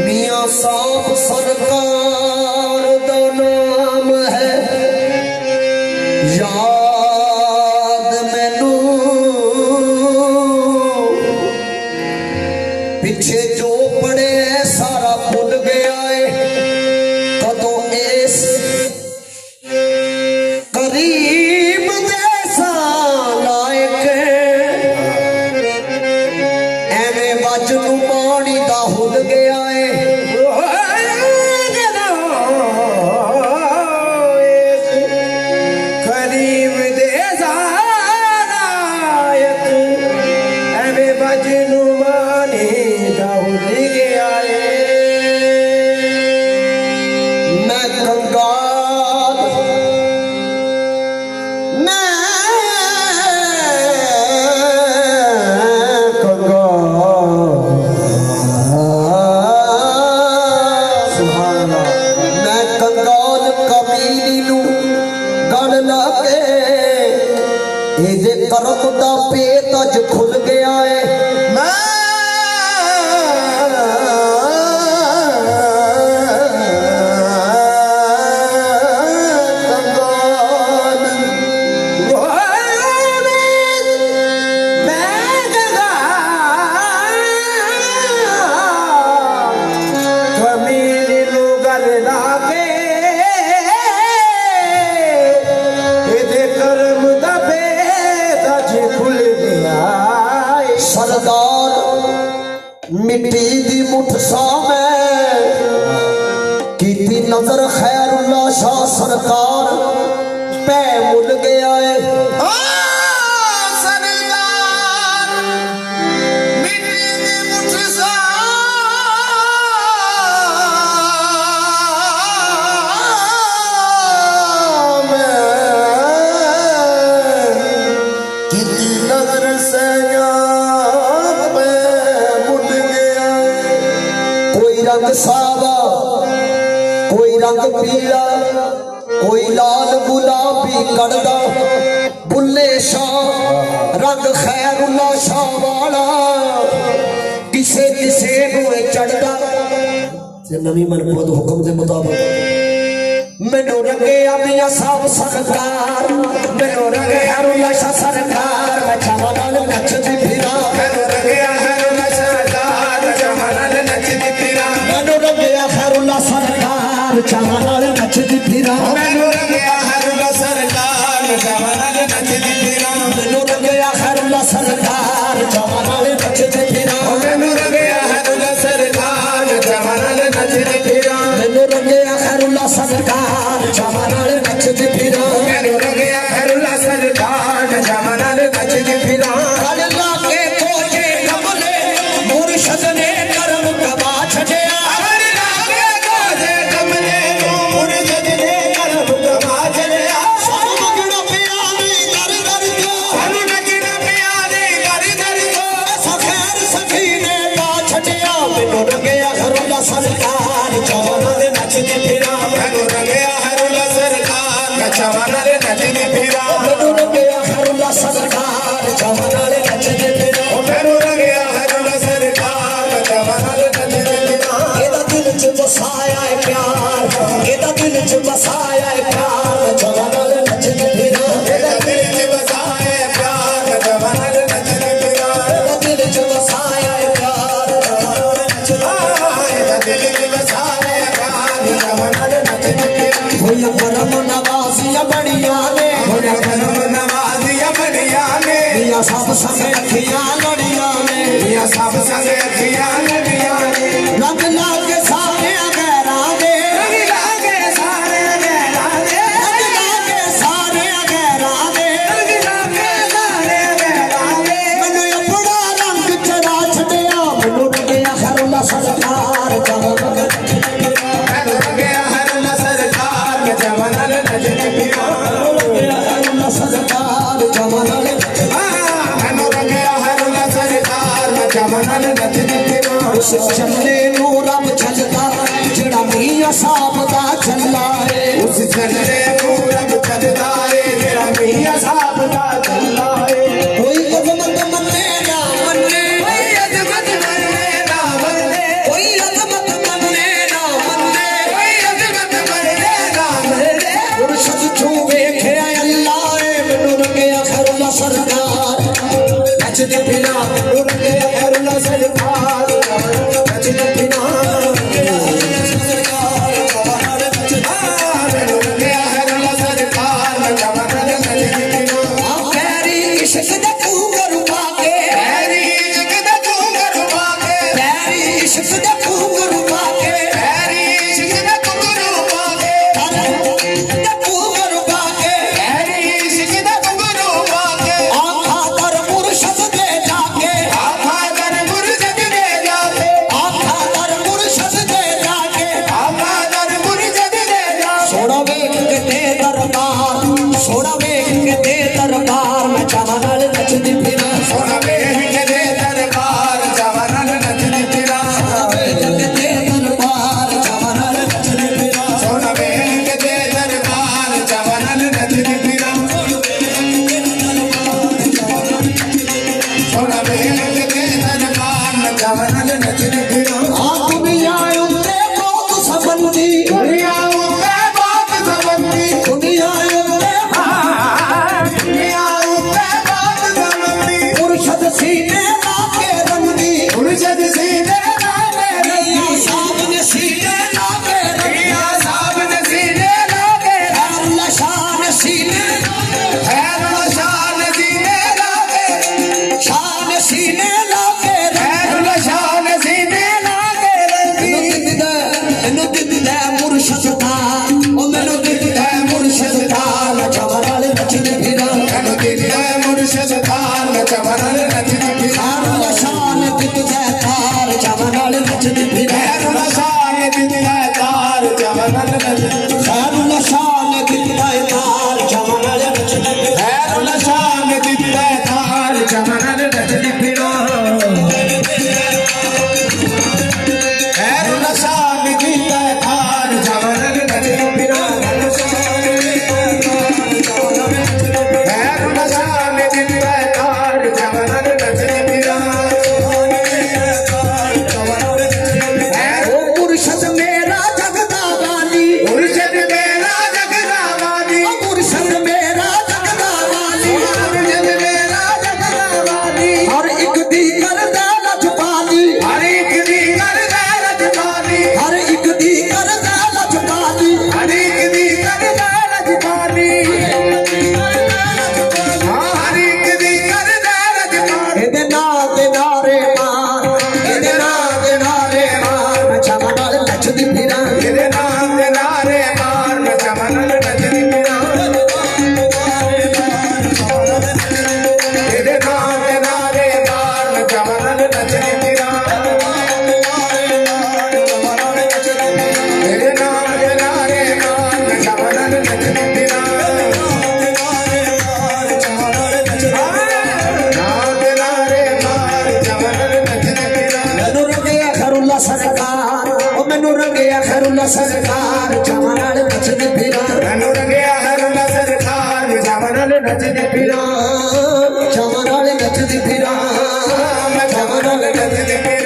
मियां साहब सरकार दा नाम है याद मैनू पीछे जो पड़े सारा भुल गया है कदों इस करीब जैसा लायक एवें वजनू पानी दा हुल गया है करीब जैसा लायक एवें वजनू पानी दा हुल गया है मैं कंगाल करम दा पेट अज खुल गया है मिट्टी दी मुठ सामें कीती नजर खैरुल्लाह शाह सरकार पै मुल गया है कोई रंग सावा कोई रंग पीला कोई लाल गुलाबी करदा बुल्ले शाह रंग खैरुल्ला शाह वाला किसे किसे नूं चढ़दा नवी मनपद हुक्म के मुताबिक मैनू रंगे मियां साहब सरकार मैनू रंगे खैरुल्ला शाह सरकार मैं चावा नाल नचदी फिरा मैनू रंगे खैरुल्ला सरकार चावा नाल नचदी फिरा मैनू रंगे खैरुल्ला सरकार चावा नाल नचदी फिरा मैनू रंगे खैरुल्ला सरकार चावा नाल नचदी फिरा मैनू रंगे खैरुल्ला सरकार चावा नाल नचदी फिरा मैनू रंगे खैरुल्ला सरकार चावा नाल नचदी फिरा मैनू रंगे खैरुल्ला सरकार चावा नाल नचदी फिरा मैनू रंगे खैरुल्ला सरकार चावा नाल नचदी फिरा गल लागे कोजे कमले मुर्शद ने करम कबा छड़िया गल लागे कोजे कमले मुर्शद ने करम कबा छड़िया सानू नचना पिया नी दर दर जो सानू नचना पिया नी दर दर जो सखैर सखी ने पा छड़िया मैनू रंगे खैरुल्ला सरकार चावा नाल नचदी फिरा मैनू रंगे खैरुल्ला सरकार चावा नाल नचदी फिरा मैनू रंगे खैरुल्ला सरकार चावा नाल नचदी फिरा मैनू रंगे खैरुल्ला सरकार चावा नाल नचदी फिरा एदा दिल च बसाया है प्यार एदा दिल च बसाया है प्यार चावा नाल नचदी फिरा एदा दिल च बसाया है प्यार चावा नाल नचदी फिरा एदा दिल च बसाया है प्यार चावा नाल नचदी फिरा एदा दिल च बसाया है प्यार चावा नाल नचदी फिरा होया करम नवाजियां बड़ियां ने होया करम नवाजियां बड़ियां ने मियां सब संग अखियां लड़ियां ने मियां सब संग अखियां लड़ियां ने रंग लागे सारे गैरां दे रंग लागे सारे गैरां दे रंग लागे सारे गैरां दे रंग लागे सारे गैरां दे मैनू अपना रंग चढ़ा छड़िया मैनू रंगिया खैरुल्ला सरकार चावा नाल नचदी फिरा मैनू रंगिया खैरुल्ला सरकार चावा नाल नचदी फिरा खैरुल्ला सरकार चावा नाल मैनू रंगिया खैरुल्ला सरकार चावा नाल नचदी फिरा उस चन्ने नू रब छलदा जेड़ा मियां साहब दा चल्ला है उस चन्ने नू रब छलदा है जेड़ा मियां साहब दा चल्ला है कोई अजमत मन्ने ना मन्ने कोई अजमत मन्ने ना मन्ने कोई अजमत मन्ने ना मन्ने कोई अजमत मन्ने ना मन्ने मुर्शद छू वेखे अल्लाह है मैनू रंगे खैरुल्ला सरकार नचदी फिरा मैनू रंगे खैरुल्ला सरकार नचदी फिरा मैनू रंगे खैरुल्ला सरकार चावा नाल नचदी फिरा पैरी इश्क दा घूंघरू पाके पैरी इश्क दा घूंघरू पाके पैरी इश्क दा घूंघरू पाके पैरी इश्क दा घूंघरू पाके दा घूंघरू पाके पैरी इश्क दा घूंघरू पाके आखा कर मुर्शद दे जाके आखा कर मुर्शद दे जाके आखा कर मुर्शद दे जाके आखा कर मुर्शद दे जाके सोना वेख के ते दरबार सोना वेख के ते दरबार मैं चावा नाल नचदी फिरा सोना वेख के ते दरबार चावा नाल नचदी फिरा सोना वेख के ते दरबार चावा नाल नचदी फिरा सोना वेख के ते दरबार चावा नाल नचदी फिरा सोना वेख के ते दरबार चावा नाल नचदी फिरा आ दुनिया उत्ते बहुत संबंधी दुनिया उत्ते बहुत संबंधी दुनिया उत्ते दुनिया उत्ते बहुत संबंधी मुर्शद सीने लाके रंगी मुर्शद सीने लाके रंगी साहब ने सीने लाके रंगी साहब ने सीने लाके खैरुल्ला शान सीने खैरुल्ला शान सीने लाके शान सीने लाके खैरुल्ला शान सीने लाके रंगी मैनू दिंदा मुर्शद दा ओ मैनू दिंदा मुर्शद दा चावा नाल नचदी फिरा मैनू दिंदा मुर्शद दा चावा नाल नचदी फिरा खैरुल्ला शान दिंदा तार चावा नाल नचदी फिरा खैरुल्ला शान दिंदा तार चावा नाल नचदी खैरुल्ला शान दिंदा तार चावा नाल नचदी खैरुल्ला शान दिंदा तार चावा नाल नचदी फिरा सरकार ओ मैनू रंगिया खैरुल्ला सरकार जावां नाल नचदी फिरां मैनू रंगिया खैरुल्ला सरकार जावां नाल नचदी फिरां जावां नाल नचदी फिरां मैं जावां नाल नचदी फिरां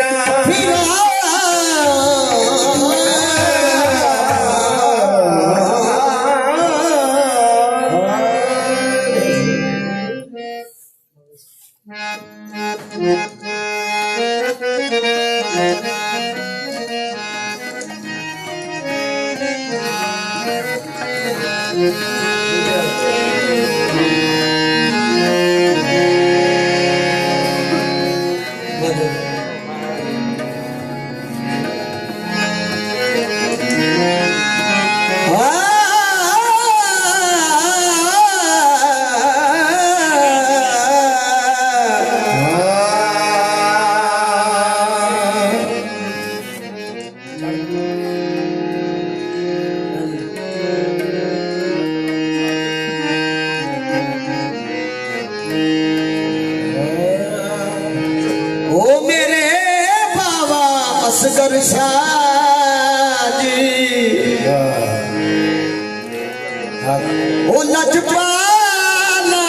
असगर शाह जी ओ लजपाला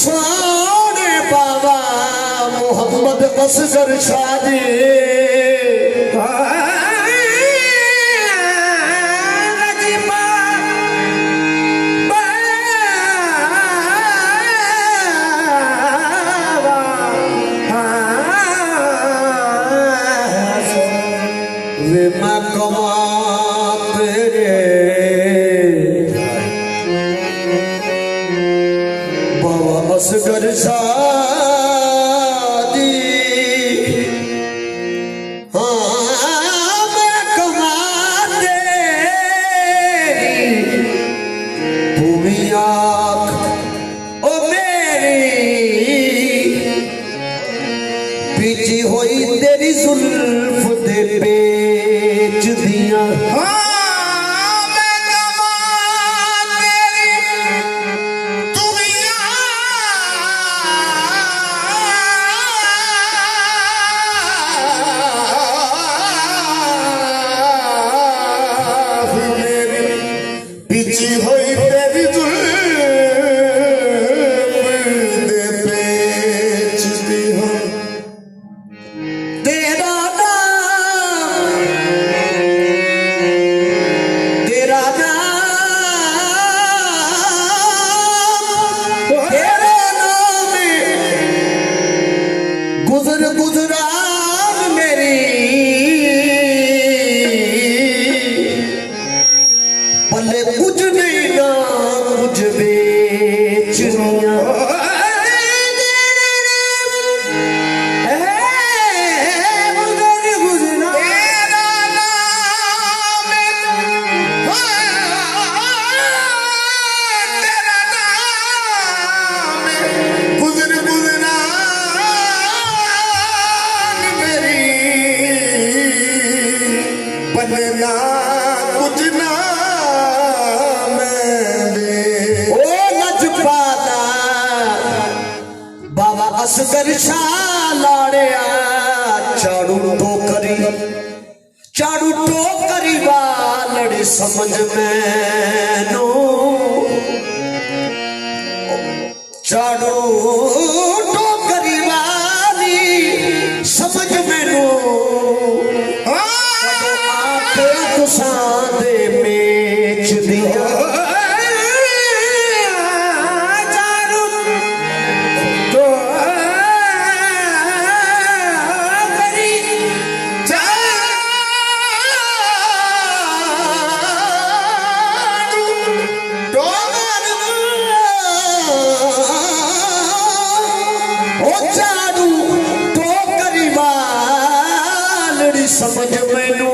सोने बाबा मोहम्मद असगर शाह जी असगर शादी हाँ मैं कमा दे भूमि आँख ओ मेरी पीछी होई तेरी जुल्फ दे बेच दिया असगर शाह लाड़िया चाड़ू टोकरी वालड़ी समझ में नो चाड़ू टोकरी वाली समझ में नो आपे तुसां दे बेच दिया समझ मैनू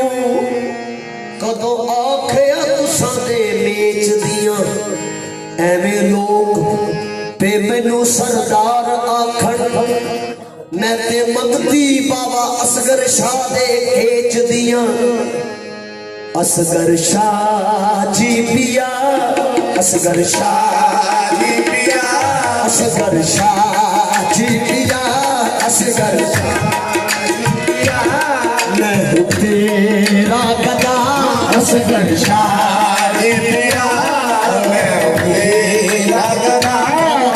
कदों आखिया तुसां दे बेच दिया एवें लोग पे मैनू सरदार आखण मैं ते मंगती बाबा असगर शाह दे खेच दिया असगर शाह जी पिया असगर शाह जी पिया असगर शाह जी पिया असगर शाह मैं तेरा गदा असगर शाह पिया मैं हूँ तेरा गदा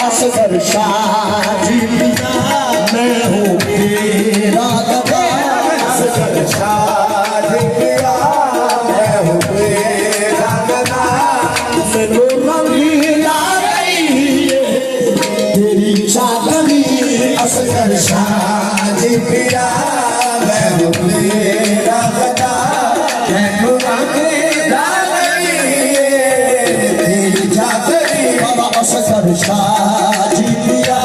असगर शाह जी पिया मैं हूँ तेरा गदा असगर शाह पिया मैं हूँ तेरा गदा मैनू रंगीला रही तेरी चादरी असगर शाह जी पिया मैं हूँ तेरा गदा मैनू रंगीला तेरी चादरी बाबा असगर शाह जी पिया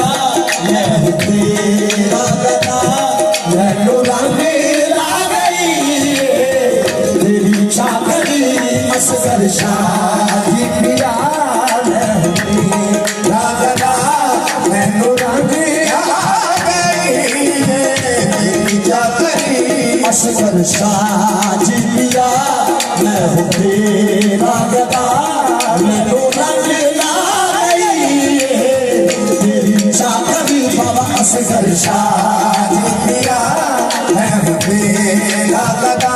मैं हूँ तेरा गदा मैनू रंगीला रही तेरी चादरी असगर शाह जी पिया मैं हूँ तेरा गदा मैनू रंगीला तेरी चादरी असगर शाह जी पिया मैं हूँ तेरा गदा मैनू रंगीला रही तेरी चादरी बाबा असगर शाह जी पिया मैं हूँ तेरा गदा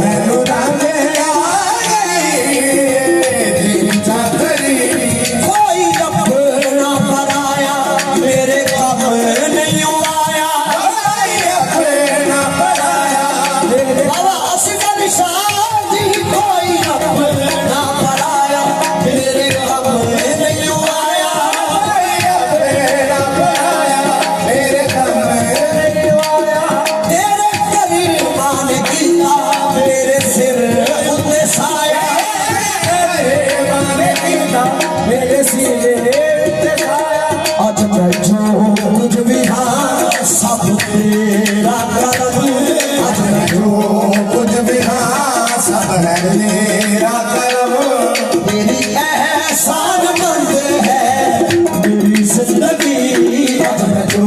मैनू रंगीला तेरी चादरी कोई अपना पराया मेरे कम नहीं आया अपना पराया बाबा असगर शाह जी कोई अपना पराया मेरे कम नहीं आया अपना पराया मेरे कम नहीं आया तेरे करीमान किया मेरे सिर उते साया मेरे सिरे आज मैं जो कुछ भी हाँ सब तेरा करम आज मैं जो कुछ भी हाँ सब है मेरा करम मेरी एहसान मंद है मेरी जिंदगी आज मैं जो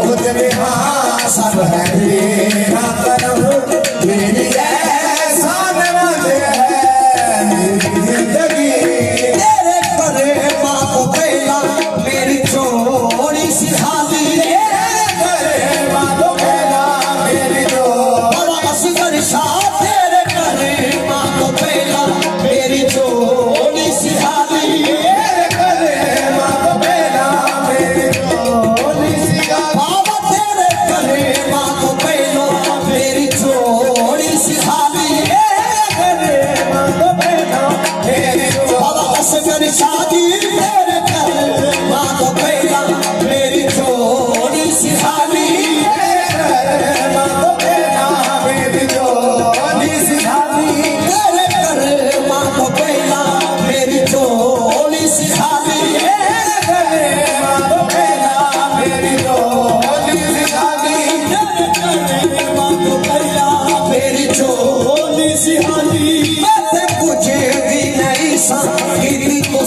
कुछ भी हाँ सब है मेरा करम मेरी एहसान मंद है मेरी जिंदगी तेरे करे माँ को पहला मेरी चोरी सिखाती बाबा असगर शाह तेरे करे माँ को पहला मेरी चोरी सिखाती बाबा तेरे करे माँ को पहलो मेरी चोरी सिखाती बाबा असगर शाह जी तेरे करे माँ को पहला मेरी चोरी सिखाती तेरे करे माँ को पहला मेरी चोरी सिखाती मेरी चोरी सिखाती मैं कुछ भी नहीं सांगी तो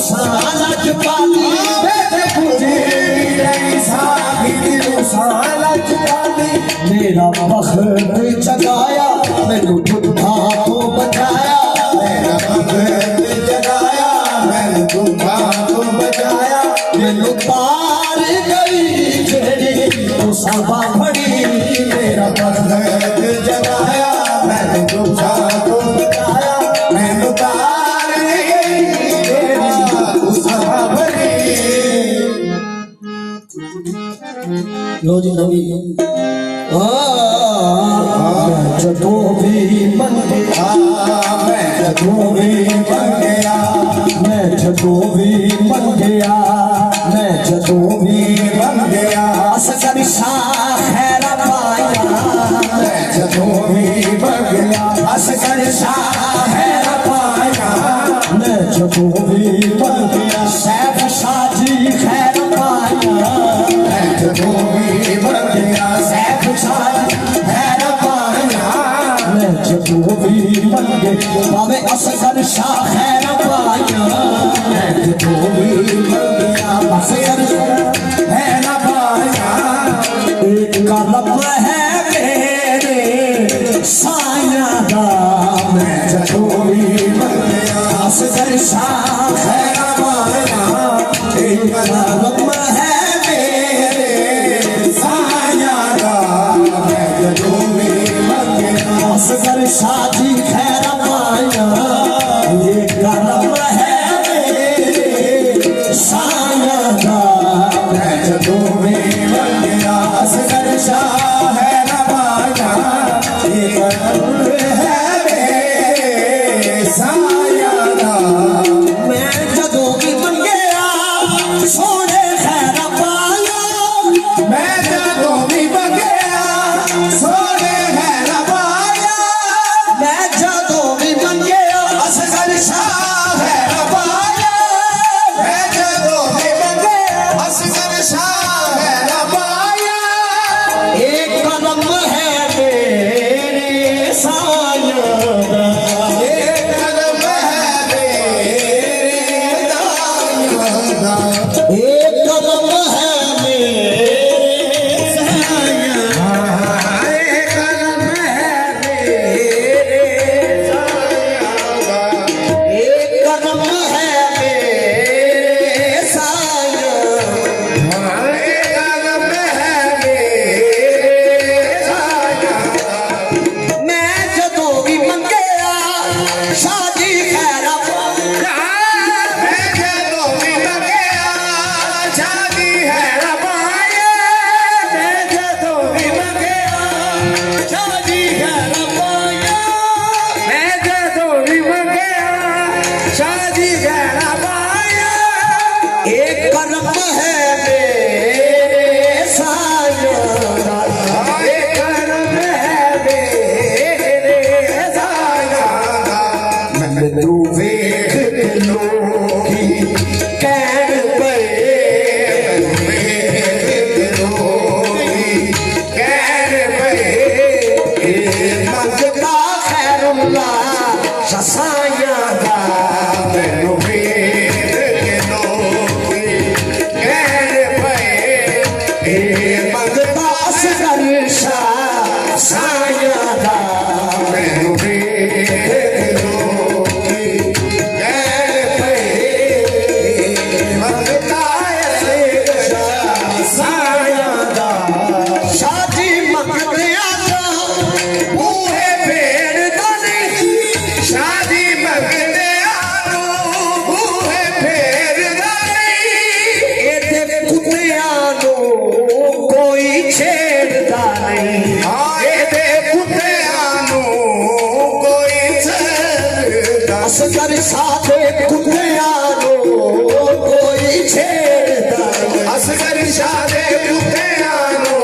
सालच पाती मेरा बख्त जगाया मैनू बुढ़ा तो बचाया मैनू पार गई जेड़ी तो सबा फड़ी मेरा बख्त जगाया मैंने तुझा को बताया मैंने तार गई उसका भरी लो जी नवी जदों भी मन गया मैं जदों भी बन गया मैं जदों भी मन गया मैं जदों भी बन गया असगर शाह खैर पाया मैं जदों भी बन गया असगर शाह खैर पाया मैं जदों भी बन गया सैफ शाह जी खैर पाया मैं जदों भी बन गया सैफ शाह जी खैर पाया मैं जदों भी बन गया बाबे असगर शाह खैर पाया मैं जदों भी बन गया असगर खैर पाया एक कलम है मेरे साया दा मैं जदों भी बन गया असगर शाह खैर पाया एक कलम है मेरे साया दा मैं जदों भी बन गया साथी खैर पाया ये करम है मेरे साया का मैं जदों में मंगया असगर शाह है नवाया ये करम है मेरे साया दा मैं जदों भी मंगया सोने खैर पाया मैं जदों भी मंगया सोने है नवाया मैं जदों भी मंगया असगर शाह है नवाया मैं जदों भी मंगया असगर शाह है नवाया एक कदम है मेरे साया का एक कदम है मेरे दानिया दा एक कदम है मेरे साया एक कदम है मेरे साया दा एक कदम है मेरे साया एक कदम है मेरे साया दा मैं जदों भी मंगया शादी खैर पाया मैं जदों भी मंगया शादी है रबाया मैं जदों भी मंगया शादी खैर पाया मैं जदों भी मंगया शादी है रबाया एक कदम है मेरे साया एक कदम है मेरे साया दा मैनू वेख के लोगी कैन पे वेख के लोगी कहर पे मंगता खैरुल्ला ससाया दा मैनू वेख के लोगी कहर पे मंगता असगर शाह साया दा मैनू वेख के लोगी कहर पे मंगता साया दा शादी मंगदिया दा बूहे पेड़ दनी शादी मंगदे आनो बूहे फेर दानी एदे कुत्तियां नु कोई छेड़दा नहीं आए दे कुत्तियां नू कोई छेड़दा असगर साथे कुत्तियां नु कोई छेड़दा नहीं असगर शादे कुत्तियां नू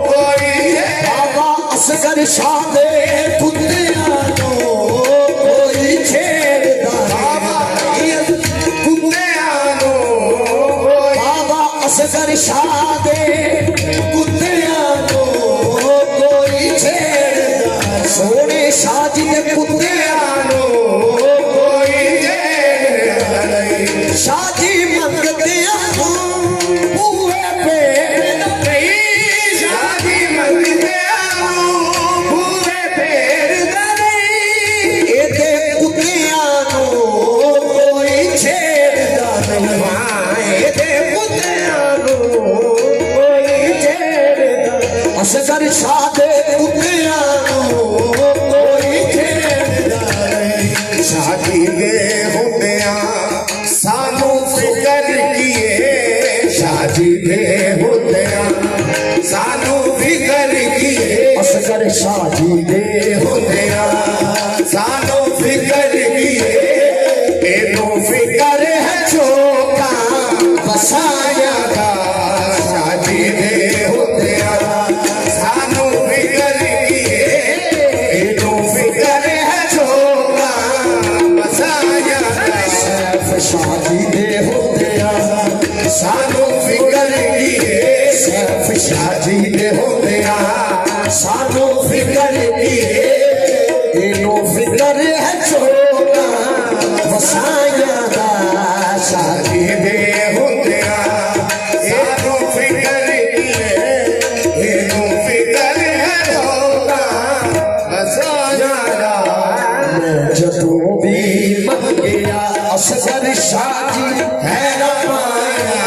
कोई बाबा असगर साथे कुत्तियां नु कोई छेड़दा नहीं कुत्तियां नू कोई बाबा असगर साथे कुत्तियां नु कोई छेड़दा सोने शादी दे कुत्तियां नू कोई छेड़दा नहीं शादी मंगदियां नु बूहे पेड़ नहीं शादी मंगदे आनो बूहे फेर दानी एदे कुत्तियां नु कोई छेड़दा नहीं एदे कुत्तियां नु कोई छेड़दा असगर साथे कुत्तियां नु कोई छेड़दा नहीं शादी दे हुंदिया सानू फिकर किए शादी दे हुंदिया सानू फिकर किए असगर शादी दे हुंदिया सानू फिकर किए एनू फिकर है चोका बसाया दा शादी दे हुंदिया सानू फिकर किए एनू फिकर है चोका बसाया दा सैफ शादी दे होंदिया सानू फिकर किए सैफ शादी दे हुंदिया सानू फिकर किए एनो फिकर है चोका वसाया दा शादी शादी दे हुंदिया सानू फिकर किए एनू फिकर है चोका बसाया दा जदों भी मंगया असगर शादी है रवाना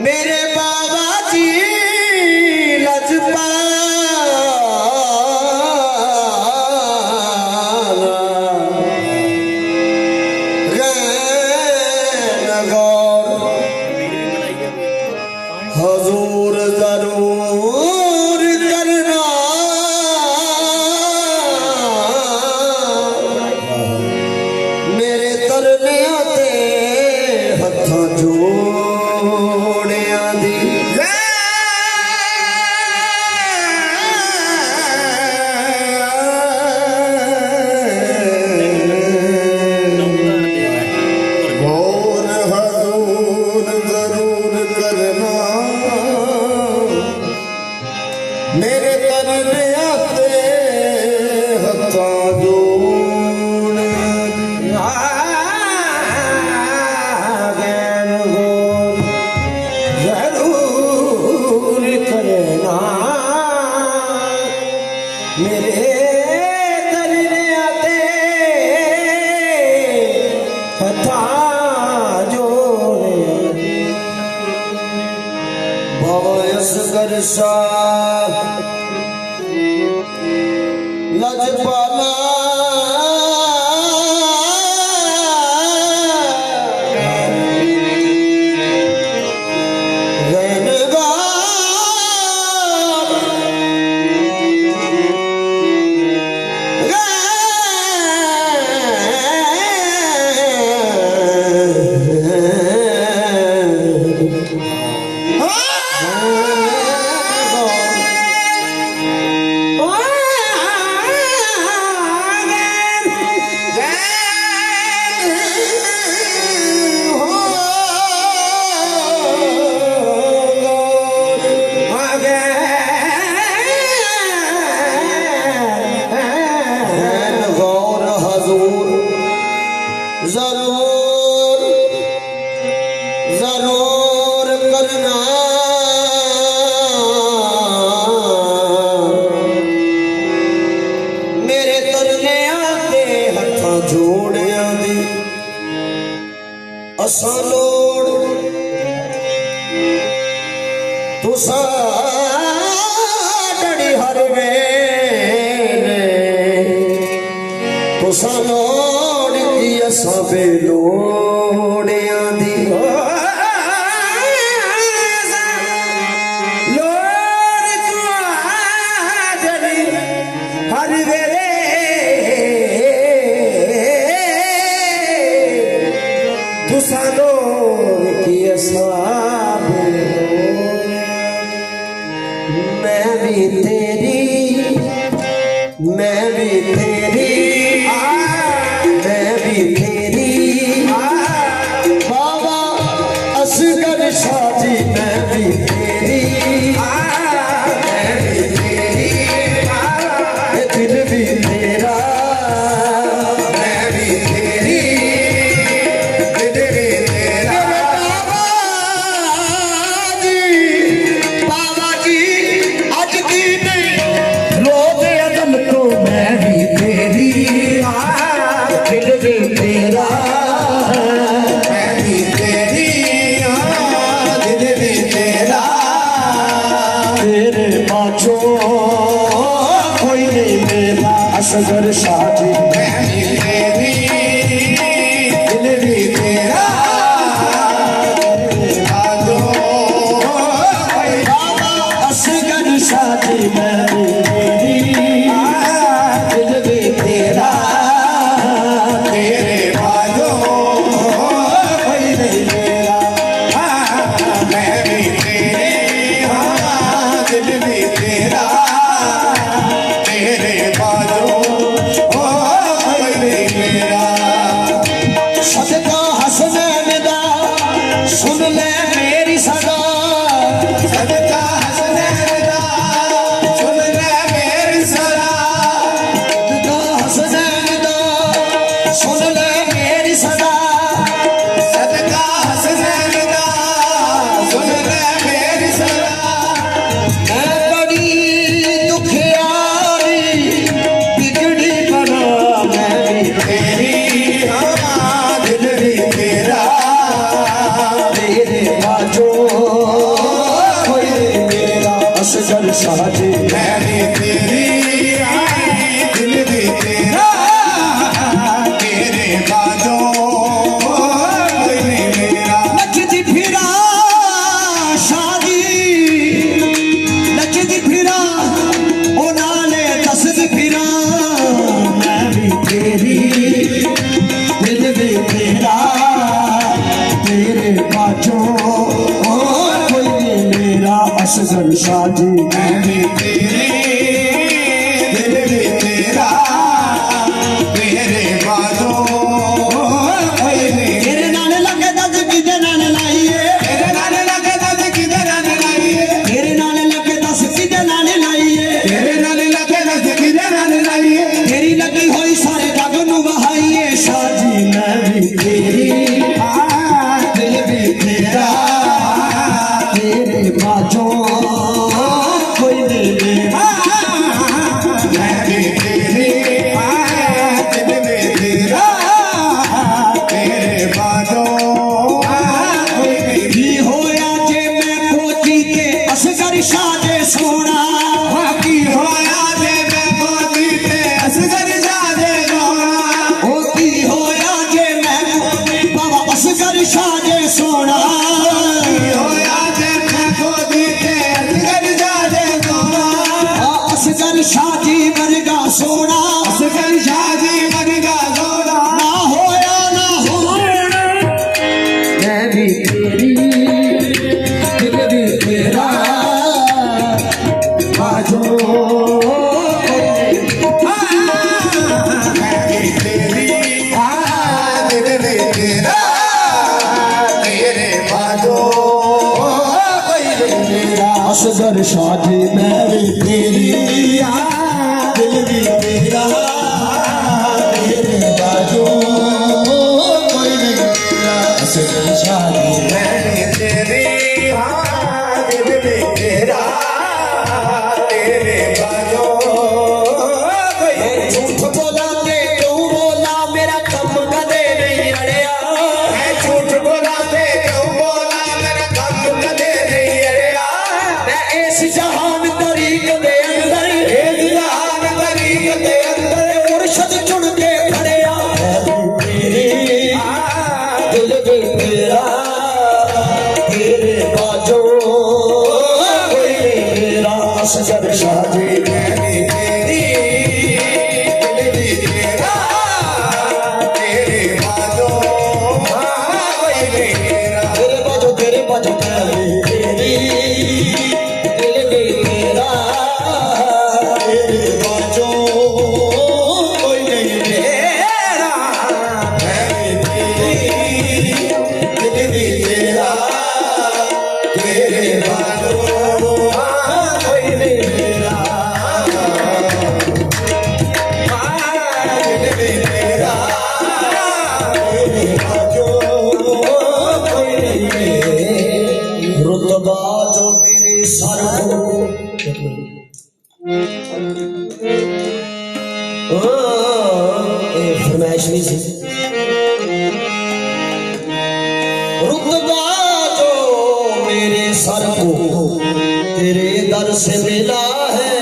मेरे बाबा जी हजूर जरूर करना मेरे तरने आते हथा जोड़िया दी मेरे तरने आते हथा जोड़िया दी असगर शाह लजपाला जरूर जरूर करना मेरे तरने आते हथा जोड़िया दी असा लोड़ तुसा डड़ी हर वेले तुसा लोड़ की असा बेलोड़िया दी लोड़ तू डड़ी हर वेले तुसा लोड़ की असा मैं भी तेरी मैं भी तेरी मैं भी तेरी बाबा असगर शादी मैं भी तेरी मैं भी तेरी ये दिल भी तेरा मैं भी तेरी दिल भी तेरा बाबा जी आज की नहीं लोग अदम तो मैं भी तेरी दिल भी तेरा मैं भी तेरी दिल भी तेरा तेरे बाजो कोई नहीं मेरा असगर शादी मैं भी तेरी दिल भी तेरा तेरे बाजो कोई असगर शादी मैं भी तेरी दिल भी तेरा तेरे बाजो कोई नहीं मेरा मैं भी तेरी दिल भी तेरा तेरे बाजो कोई नहीं मेरा सदका हसनैन दा सुन ले मेरी सदा सदका हसनैन दा सुन ले मेरी सदा सदका हसनैन दा सुन ले मेरी सदा सदका हसनैन दा सुन ले मेरी सदा मैं बड़ी दुखियारी बिगड़ी बना मैं भी तेरी दिल भी तेरा तेरे बाजो कोई नहीं मेरा असगर शादी मैं भी तेरी दिल भी तेरा तेरे बाजो कोई नहीं मेरा नचती फिरा शादी नचती फिरा ओ नाले दसदी फिरा मैं भी तेरी दिल भी तेरा तेरे बाजो कोई नहीं मेरा असगर शादी मैं भी तेरी दिल भी तेरा तेरे बाजो कोई नहीं तेरे नाल लगे दस किदे नाल लाइए तेरे नाल लगे दस किदे नाल लाइए तेरे नाल लगे दस किदे नाल लाइए तेरे नाल लगे दस किदे नाल लाइए तेरी लगी होई सारे जग नू बहाइए शादी मैं भी तेरी दिल भी तेरा तेरे बाजो कोई नहीं मेरा शाजे सोना बाकी होया जे मैं गोदी ते असगर शाजे सोना होती होया जे मैं बाबा असगर शाजे सोना होया जे मैं गोदी ते असगर शाजे सोना असगर शाजी वर्गा सोना असगर शाजी वर्गा सोना ना होया ना होना मैं भी तेरी दिल भी तेरा बाजो असगर शादी मेरी तेरी दिल भी तेरा तेरे बाजू कोई नहीं तेरा असगर शादी मेरी तेरी दिल भी तेरा तेरे बाजो झूठ बोला के क्यों बोला मेरा कम कदे नहीं अड़िया मैं झूठ बोला ते क्यों बोला मेरा कम कदे नहीं अड़िया मैं इस जहान तरीक दे अंदर इस जहान तरीक दे अंदर मुर्शद चुन के खड़िया तेरी दिल भी तेरा तेरे बाजो कोई नहीं तेरा असगर शादी मेरी तेरी दिल भी तेरा तेरे बाजो कोई नहीं तेरा तेरे बाजो तेरी दिल भी तेरा तेरे बाजो कोई नहीं तेरा मेरी तेरी दिल भी तेरा तेरे बाजो कोई नहीं तेरा दिल भी तेरा तेरे बाजो कोई नहीं रुतबा जो मेरे सर को फरमाइश नहीं थी रुतबा जो मेरे सर को तेरे दर से मिला है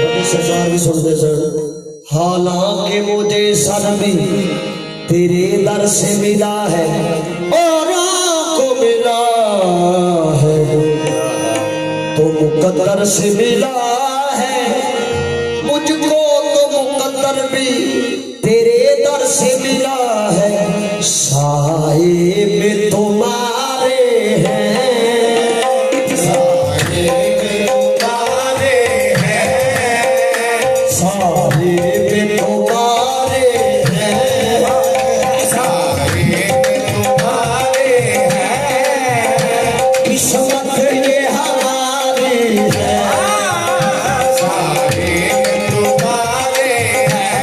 बड़ी सरकार भी सुनते सर हालांकि मुझे सर भी तेरे दर से मिला है और को मिला है तो मुकद्दर से मिला है मुझको तो मुकद्दर भी तेरे दर से मिला है साहिब तुम्हारे हैं साहिब तुम्हारे हैं साहिब तुम्हारे हैं साहिब तुम्हारे हैं किस्मत ये हमारी है साहिब तुम्हारे हैं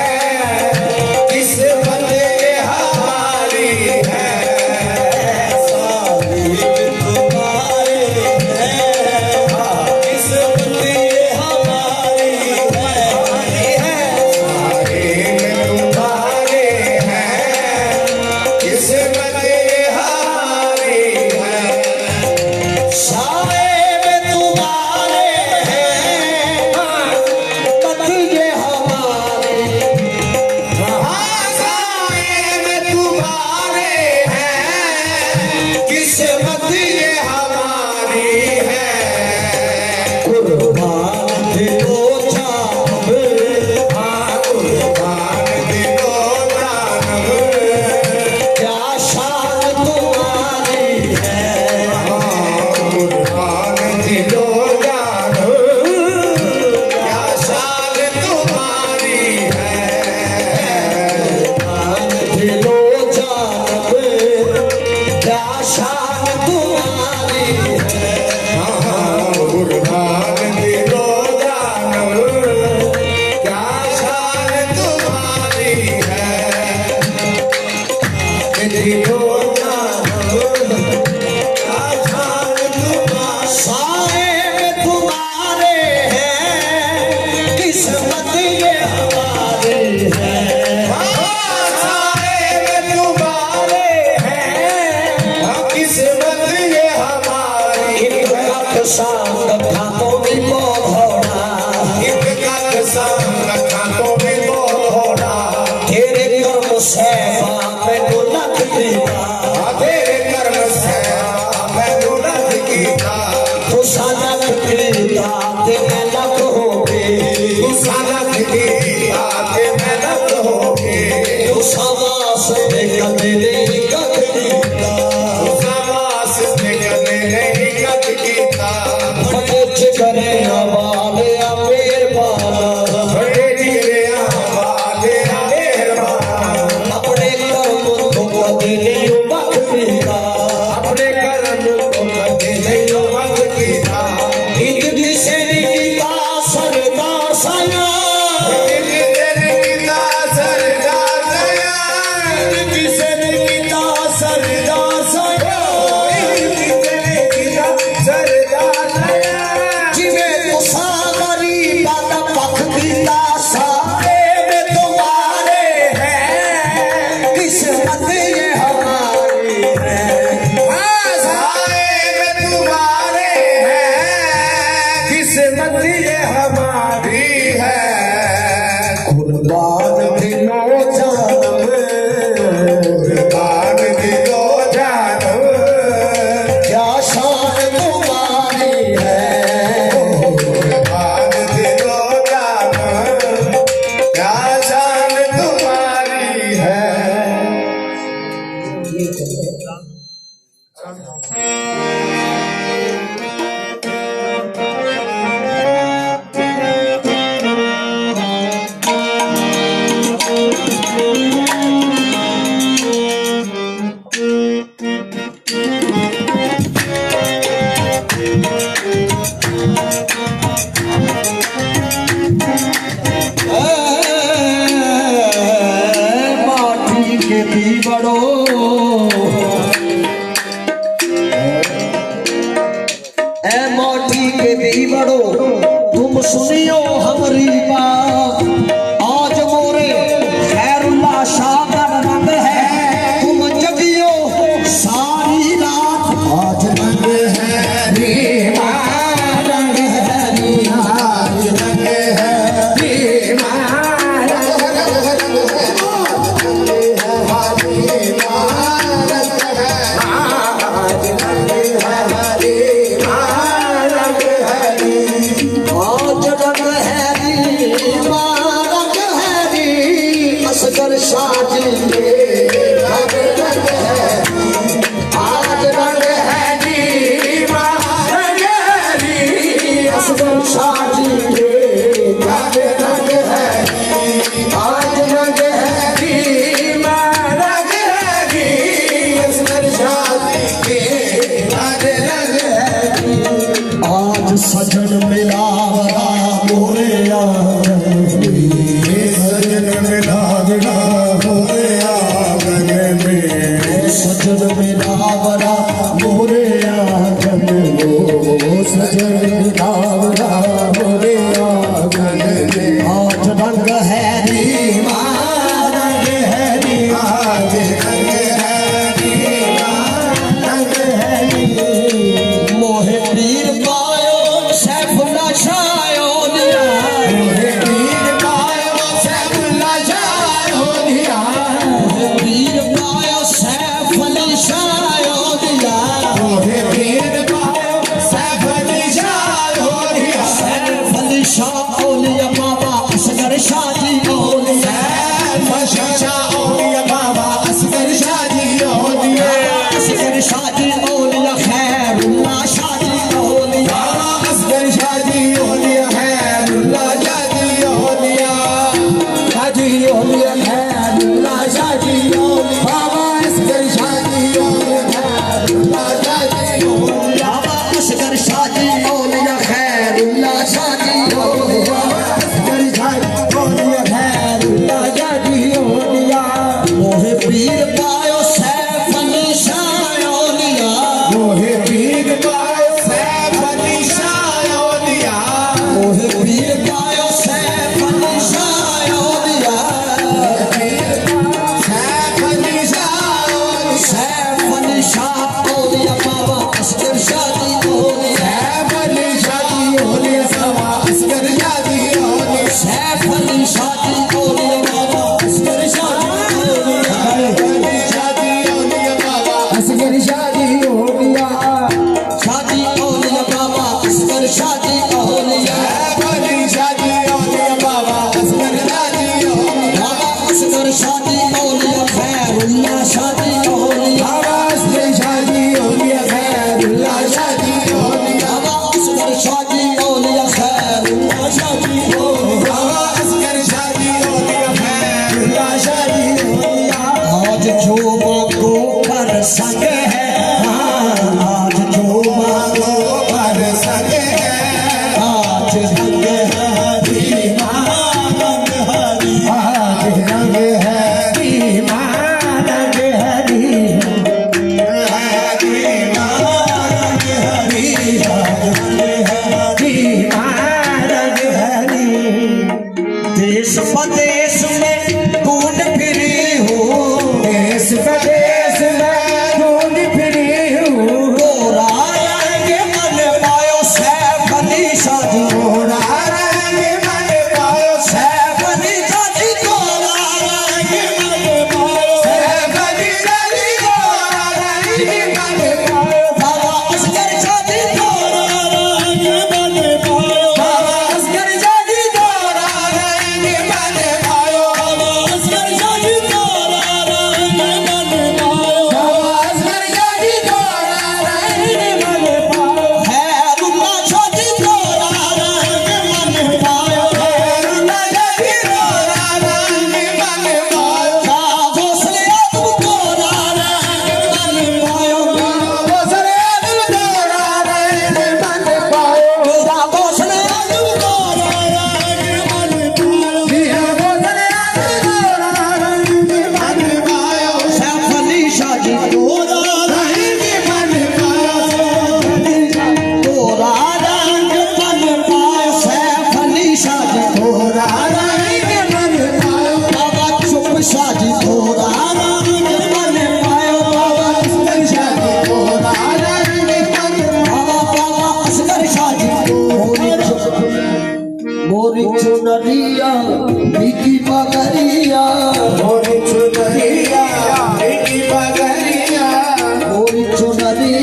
किस्मत ये हमारी है साहिब तुम्हारे हैं किस्मत ये हमारी है साहिब तुम्हारे हैं किस्मत ये हमारी है साहिब तुम्हारे हैं बतिये हमारे साहिब तुम्हारे हैं किस्मत ये हमारी है कुर्बान दिलो जान कुर्बान दिलो जानब क्या शान तुम्हारी है कुर्बान दिलो जानब क्या शान तुम्हारी है दिलो जान क्या शान तुम्हारी है कुर्बान दिलो जानब क्या शान तुम्हारी है दिलो जानब क्या शान तुम्हारी साहिब तुम्हारे हैं किस्मत ये हमारी है साहिब तुम्हारे हैं संग खातों में पौधोड़ा एक कर संग खातों में पौधोड़ा तेरे कर्म से मैनू लख दीता तेरे कर्म से मैनू लख कीता तुसा लख कीता ते मैं लख हो गई तुसा लख कीता ते मैं लख हो गई तुसा वास्ते कदे नहीं कद कीता तुसा वास्ते कदे नहीं कद कीता बड़े जिगरे वाले मेहरबान बड़े जिगरे वाले मेहरबान अपने कर्म को कदे नहीं वक्त कीता अपने कर्म को कदे नहीं वक्त कीता जिंदगी से नीता सरदा साया तुम सुनियो हमारी बात आज मोरे खैरुल्लाह शाह का रंग है तुम जगियो सारी रात आज रंग है रे रंग है रे आज रंग है रे सजन मिलावरा मोरे सजन मिलावरा मोरे आंगन में सजन मिलावरा मोरे आंगन में सजन मिलावरा मोरे आंगन में आज रंग है री रंग है री आज रंग है री रंग है री मोहे पीर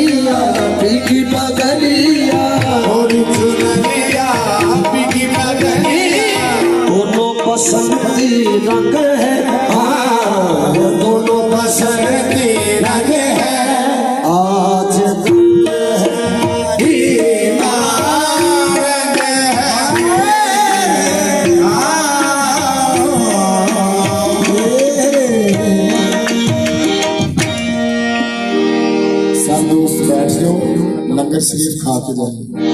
चुनरिया पीकी पगलिया गोरी चुनरिया पीकी पगलिया दोनों बसंती रंग है दोनों बसंती रंग है आज सब दोस्त बैठ जाओ लंगर शरीफ खा के जाए